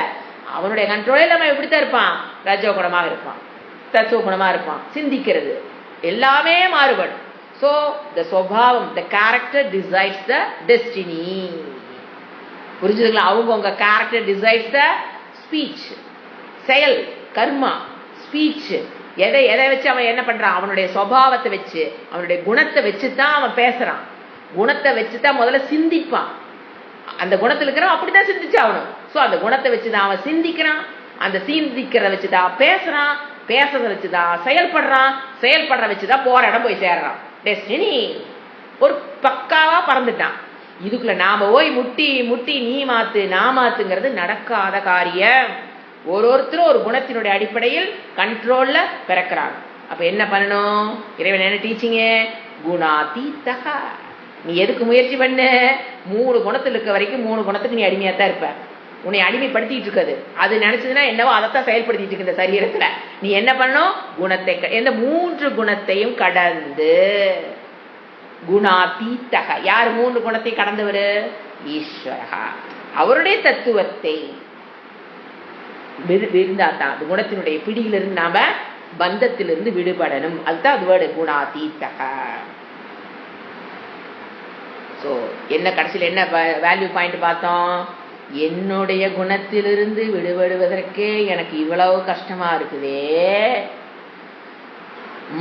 அவனுடைய கண்ட்ரோலில் அவன் எப்படித்தான் இருப்பான்? ரஜோகுணமாக இருப்பான், தத்துவ குணமா இருப்பான். சிந்திக்கிறது எல்லாமே மாறுபடும். சோ த ஸ்வபாவம், the character decides the destiny. புரிஞ்சுதுங்களா? அவங்க கேரக்டர் டிசைட்ஸ் த ஸ்பீச், செயல், கர்மா, ஸ்பீச். எதை வச்சு அவன் என்ன பண்றான்? அவனுடைய சுபாவத்தை வச்சு, அவனுடைய குணத்தை வச்சுதான் அவன் பேசுறான். குணத்தை வச்சுதான் முதல்ல சிந்திப்பான். அந்த குணத்துல இருக்கிறவன் அப்படித்தான் சிந்திச்சு ஆகணும். சோ அந்த குணத்தை வச்சுதான் அவன் சிந்திக்கிறான். அந்த சிந்திக்கிறத வச்சுதான் பேசுறான், பேசுறத வச்சுதான் செயல்படுறான், செயல்படுற வச்சுதான் போற இடம் போய் சேர்றான். டெஸ்டினி ஒரு பக்காவா பறந்துட்டான். இதுக்குள்ள நாம போய் முட்டி முட்டி நீ மாத்து நான் மாத்துங்கிறது நடக்காத காரியம். ஒருத்தரும் ஒரு குணத்தினுடைய அடிப்படையில் கண்ட்ரோல்ல பிறக்கிறாங்க. அப்ப என்ன பண்ணணும்? இறைவன் என்ன டீச்சிங்க? குணாதீதக. நீ எதுக்கு முயற்சி பண்ண? 3 குணத்துல இருக்க வரைக்கும் 3 குணத்துக்கு நீ அடிமையாத்தான் இருப்ப. உன்னை அடிமைப்படுத்திட்டு இருக்காது. அது நினைச்சதுன்னா என்னவோ அதைத்தான் செயல்படுத்திட்டு இருக்கு இந்த சரீரத்துல. நீ என்ன பண்ணணும்? குணத்தை, எந்த 3 குணத்தையும் கடந்து. குணாதீதக. யார் 3 குணத்தையும் கடந்தவரு? ஈஸ்வரஹா. அவருடைய தத்துவத்தை விருந்தாத்தான் அது குணத்தினுடைய பிடியிலிருந்து நாம பந்தத்திலிருந்து விடுபடணும். அதுதான் அது வேர்டு குணாதீதக. சோ என்ன கடைசியில் என்ன வேல்யூ பாயிண்ட் பார்த்தோம்? என்னுடைய குணத்திலிருந்து விடுபடுவதற்கே எனக்கு இவ்வளவு கஷ்டமா இருக்குதே,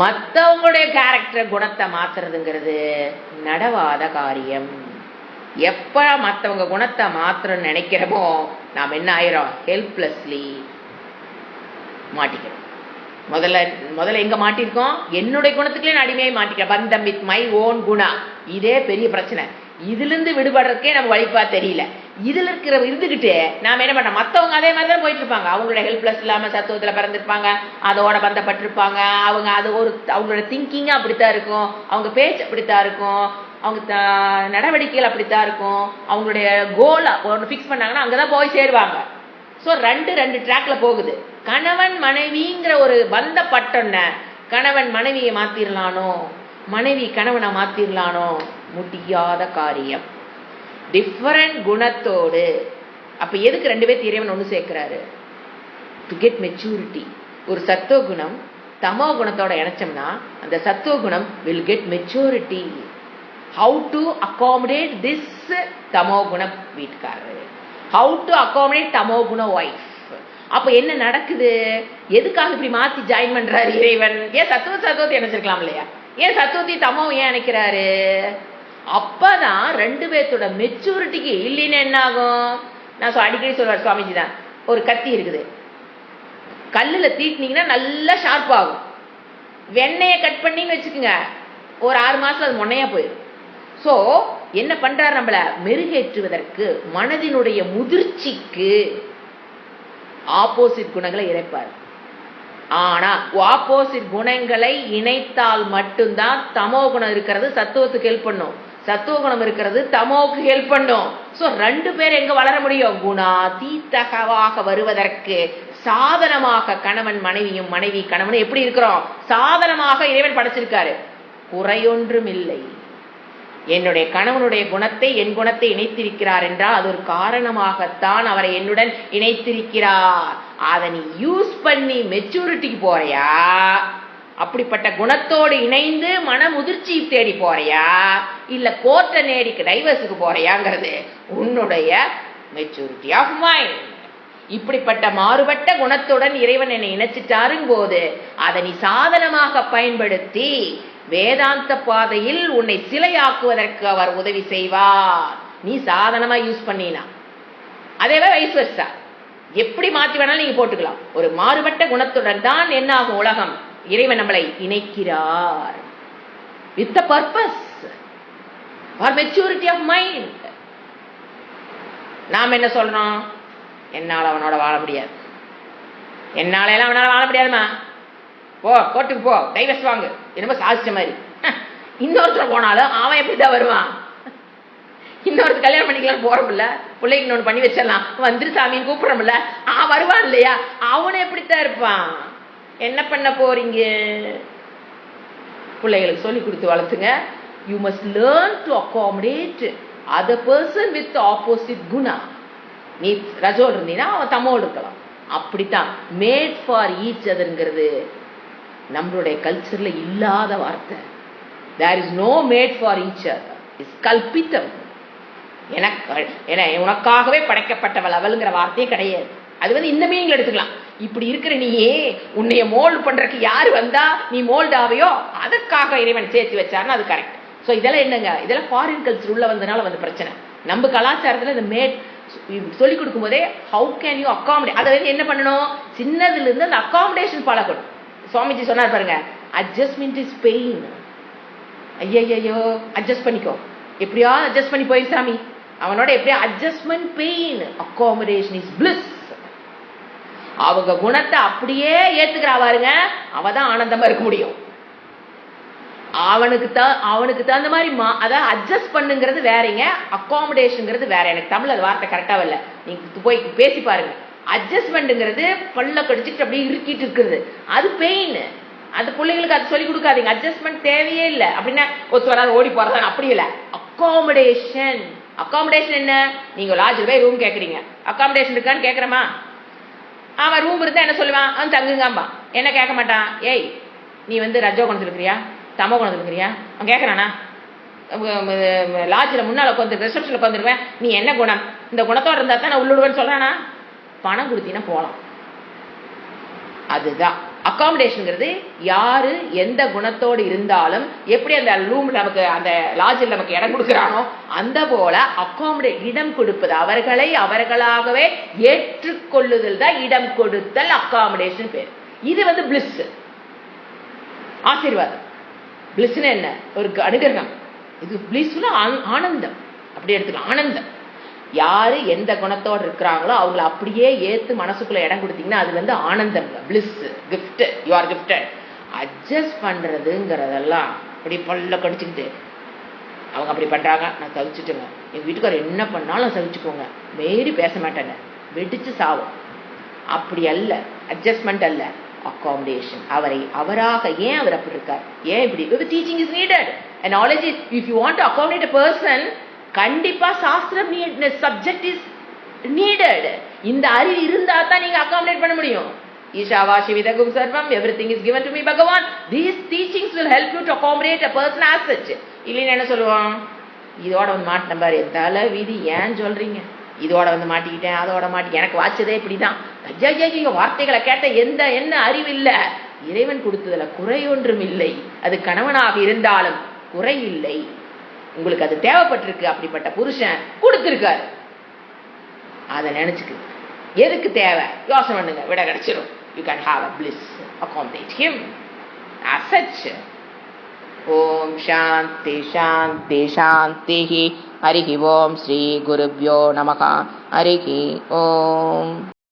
மற்றவங்களுடைய கேரக்டர் குணத்தை மாத்துறதுங்கிறது நடவாத காரியம். எப்ப மற்றவங்க குணத்தை மாத்திரம் நினைக்கிறோமோ நாம் என்ன ஆயிரும்? ஹெல்ப்லெஸ்லி மாட்டிக்கிறோம். முதல்ல எங்க மாட்டிருக்கோம்? என்னுடைய குணத்துக்குள்ளே நான் அடிமையை மாட்டிக்கிறேன். பந்தம் வித் மை ஓன் குணா. இதே பெரிய பிரச்சனை. இதுல இருந்து விடுபடுறதுக்கே நம்ம வழிப்பா தெரியல. இதுல இருக்கிற இருந்துகிட்டு நாம என்ன பண்ணோம்? மத்தவங்க அதே மாதிரி தான் போயிட்டு இருப்பாங்க. அவங்களோட ஹெல்ப்லெஸ் இல்லாம சத்துவத்துல பிறந்திருப்பாங்க, அதோட பந்தப்பட்டிருப்பாங்க. அவங்க அது ஒரு அவங்களோட திங்கிங் அப்படித்தான் இருக்கும், அவங்க பேச்சு அப்படித்தான் இருக்கும், அவங்க நடவடிக்கைகள் அப்படித்தான் இருக்கும். அவங்களுடைய கோல் ஒன்று ஃபிக்ஸ் பண்ணாங்கன்னா அங்கதான் போய் சேருவாங்க. ஸோ ரெண்டு ட்ராக்ல போகுது. கணவன் மனைவிங்கிற ஒரு பந்தப்பட்டொன்ன கணவன் மனைவியை மாத்திரலானோ, மனைவி கணவனை மாத்திரலானோ, முடியாத காரியம். டிஃபரண்ட் குணத்தோடு. அப்ப எதுக்கு 2 பேர் இறைவன் ஒன்று சேர்க்கிறாரு? To get maturity. ஒரு சத்துவ குணம் தமோ குணத்தோட இணைச்சோம்னா அந்த சத்துவ குணம் will get maturity. How to accommodate this தமோ குண வீட்டுக்காரர், ஹவு டு அகாமடேட் தமோ குண ஒய்ஃப். அப்ப என்ன நடக்குது? எதுக்காக இப்படி மாத்தி ஜாயின் பண்றாரு இறைவன்? ஏன் சத்துவத்தை இணைச்சிருக்கலாம் இல்லையா? ஏன் சத்துவத்தை தமோ ஏன் இணைக்கிறாரு? அப்பதான் 2 பேர்த்தோட மெச்சூரிட்டிக்கு இல்லைன்னு என்ன ஆகும்? நான் அடிக்கடி சொல்வார் சுவாமிஜி தான், ஒரு கத்தி இருக்குது, கல்லுல தீட்டினீங்கன்னா நல்லா ஷார்ப் ஆகும். வெண்ணெயை கட் பண்ணின்னு வச்சுக்கோங்க, ஒரு 6 மாசம் அது முன்னையா போயிடும். சோ என்ன பண்றாரு? நம்மள மெருகேற்றுவதற்கு, மனதினுடைய முதிர்ச்சிக்கு ஆப்போசிட் குணங்களை இணைப்பார். ஆனா ஆப்போசிட் குணங்களை இணைத்தால் மட்டும்தான் தமோ குணம் இருக்கிறது சத்துவத்துக்கு ஹெல்ப் பண்ணும், சத்துவ குணம் இருக்கிறது தமோக்கு ஹெல்ப் பண்ணும். சோ 2 பேர் எங்க வளர முடியும்? குணாதீதகவாக வருவதற்கு சாதனமாக கணவன் மனைவியும் மனைவி கணவனும் எப்படி இருக்கிறோம்? சாதனமாக இறைவன் படைச்சிருக்காரு. குறையொன்றும் இல்லை. என்னுடைய கணவனுடைய குணத்தை என் குணத்தை இணைத்திருக்கிறார் என்றால் அது ஒரு காரணமாகத்தான் அவரை என்னுடன் இணைத்திருக்கிறார். அதை நீ யூஸ் பண்ணி மெச்சூரிட்டிக்கு போறியா, அப்படிப்பட்ட குணத்தோடு இணைந்து மன முதிர்ச்சி தேடி போறியா, இல்ல கோர்ட்ட நேடிக்கு டைவர்ஸுக்கு போறியாங்கிறது உன்னுடைய மெச்சூரிட்டி ஆஃப் மைண்ட். இப்படிப்பட்ட மாறுபட்ட குணத்துடன் இறைவன் என்னை இணைச்சிட்டாரும் போது அதை நீ சாதனமாக பயன்படுத்தி வேதாந்த பாதையில் உன்னை சிலையாக்குவதற்கு அவர் உதவி செய்வார். நீ சாதனமா யூஸ் பண்ணினா அதேவே வைஸ் வெர்சா எப்படி மாற்றி வேணாலும் நீங்க போட்டுக்கலாம். ஒரு மாறுபட்ட குணத்துடன் தான் என்ன ஆகும் உலகம்? இறைவன் நம்மளை இணைக்கிறார் with a purpose for maturity of mind. நாம் என்ன சொல்றோம்? என்னால அவனோட வாழ முடியாது, என்னால எல்லாம் அவனால வாழ முடியாதுமா, போ கோர்ட்டுக்கு போ, டைவர்ஸ் வாங்கு, என்னமோ சாதிச்ச மாதிரி. இன்னொருத்தர் போனாலும் அவன் எப்படிதான் வருவான்? இன்னொருத்தர் கல்யாணம் பண்ணிக்கலாம் போறோம்ல, பிள்ளைக்கு இன்னொன்று பண்ணி வச்சிடலாம், வந்துரு சாமின்னு கூப்பிடுறோம்ல, வருவான் இல்லையா? அவனை எப்படித்தான் இருப்பான்? என்ன பண்ண போறீங்க? பிள்ளைகளுக்கு சொல்லி கொடுத்து வளர்த்துங்க. You must learn to accommodate other person with opposite குணா. நீ ரஜோல் இருந்தீங்கன்னா அவன் தமோடு இருக்கலாம். அப்படித்தான் மேட் ஃபார் ஈச் அதர்ங்கிறது நம்மளுடைய கல்ச்சர்ல இல்லாத வார்த்தை. There is no made for each other, is கல்பித்தம். உனக்காகவே படைக்கப்பட்டவள் அவளுங்கிற வார்த்தையே கிடையாது. அது இந்த மீனிங்ல எடுத்துக்கலாம். இப்படி இருக்கிற நீயே உன்னைய மோல்டு பண்றதுக்கு யாரு வந்தா நீ மோல்டு ஆவையோ அதற்காக இறைவன் சேர்த்து வச்சாருன்னு அது கரெக்ட். ஸோ இதெல்லாம் என்னங்க? இதெல்லாம் ஃபாரின் கல்ச்சர் உள்ள வந்தனால வந்து பிரச்சனை. நம்ம கலாச்சாரத்துல இந்த மேட் சொல்லிக் கொடுக்கும் போதே ஹவு கேன் யூ அகாமடேட், அதை என்ன பண்ணணும்? சின்னதுல இருந்து அந்த அகாமடேஷன் பழக்கணும். சுவாமிஜி சொன்னார் பாருங்க, அட்ஜஸ்ட்மெண்ட் இஸ் பெயின். ஐயோ அட்ஜஸ்ட் பண்ணிக்கோ, எப்படியா அட்ஜஸ்ட் பண்ணி போய் சாமி, அவனோட எப்படியா adjustment pain, accommodation is bliss. அவங்க குணத்தை அப்படியே ஏத்துக்கிறா பாருங்க, அவதான் ஆனந்தமா இருக்க முடியும். அவனுக்கு தகுந்த மாதிரி அதாவது அட்ஜஸ்ட் பண்ணுங்கிறது வேறங்க, அகாமடேஷன்ங்கிறது வேற. எனக்கு தமிழ் அது வார்த்தை கரெக்டா இல்ல, நீங்க போய் பேசி பாருங்க. அட்ஜஸ்ட்மெண்ட்ங்கிறது பல்ல கடிச்சிட்டு அப்படியே இறுக்கிட்டு இருக்குது, அது பெயின். அந்த பிள்ளைங்களுக்கு அது சொல்லி கொடுக்காதீங்க. அட்ஜஸ்ட்மெண்ட் தேவையே இல்லை. அப்படின்னா ஒத்து வராது ஓடி போறதான், அப்படி இல்லை. அகாமடேஷன். அகாமடேஷன் என்ன? நீங்க லாட்ஜில் போய் ரூம் கேட்குறீங்க, அகாமடேஷன் இருக்கான்னு கேட்குறமா? அவன் ரூம் இருந்தா என்ன சொல்லுவான்? அவன் தங்குங்காம்பா. என்ன கேட்க மாட்டான். ஏய் நீ ரஜோ குணத்துல இருக்கிறியா, தமோ குணத்துல இருக்கிறியா? அவன் கேட்கறானா? லாட்ஜில் முன்னால உட்காந்து ரிசப்ஷன்ல உட்காந்துருவேன், நீ என்ன குணம், இந்த குணத்தோட இருந்தா தான் நான் உள்ளுடுவேன்னு சொல்றானா? பணம் கொடுத்தீங்கன்னா போலாம். அதுதான் அகாமடேஷன்ங்கிறது. யாரு எந்த குணத்தோடு இருந்தாலும் எப்படி அந்த ரூம் நமக்கு அந்த லாட்ஜில் நமக்கு இடம் கொடுக்குறானோ அந்த போல அகாமடேட், இடம் கொடுப்பது, அவர்களை அவர்களாகவே ஏற்றுக்கொள்ளுதல் தான் இடம் கொடுத்தல், அகாமடேஷன் பேர். இது பிளிஸ், ஆசீர்வாதம். பிளிஸ்னா என்ன? ஒரு அனுகிரகம். இது பிளிஸ்னா ஆனந்தம், அப்படி எடுத்துக்கலாம். ஆனந்தம். யாரு எந்த குணத்தோடு இருக்கிறாங்களோ அவங்கள அப்படியே ஏத்து மனசுக்குள்ள இடம் கொடுத்தீங்கன்னா அது ஆனந்தம், bliss, gift. You are gifted. Adjust பண்றதுங்கிறதெல்லாம் அப்படி பல்ல கடிச்சுக்கிட்டு அவங்க அப்படி பண்றாங்க, நான் தவிச்சுட்டுங்க, எங்க வீட்டுக்காரர் என்ன பண்ணாலும் சவிச்சுக்கோங்க, மீறி பேச மாட்டேங்க, வெடிச்சு சாவும். அப்படி அல்ல, அட்ஜஸ்ட்மெண்ட் அல்ல, அகாமடேஷன். அவராக ஏன் அவர் அப்படி இருக்கார், ஏன் இப்படி teaching is needed. Knowledge if you want to accommodate a person, கண்டிப்பா சாஸ்திரம் சப்ஜெக்ட் இஸ் நீடட். இந்த அறிவு இருந்தா தான் நீங்க அகாமடேட் பண்ண முடியும். ஈஷாவாசி விதகும் சர்வம், everything is given to me பகவான். These teachings will help you to accommodate a person as such. இல்லைன்னு என்ன சொல்லுவான், இதோட வந்து மாட்டின பாரு, தலை வீதி ஏன் சொல்றீங்க, இதோட வந்து மாட்டிக்கிட்டேன், அதோட மாட்டி, எனக்கு வாச்சதே இப்படிதான். வார்த்தைகளை கேட்ட என்ன அறிவு இல்ல. இறைவன் கொடுத்ததுல குறை ஒன்றும் இல்லை. அது கணவனாக இருந்தாலும் குறை இல்லை. உங்களுக்கு அது தேவைப்பட்டிருக்கு, அப்படிப்பட்ட புருஷன் கொடுத்திருக்காரு. அதை நினைச்சுக்கு எதுக்கு தேவை யோசனை பண்ணுங்க, விட கிடைச்சிடும். You can have a bliss, accommodate him as such. Om Shanti Shanti Shanti. Harihi Om Shri Gurubhyo Namaha. Harihi Om.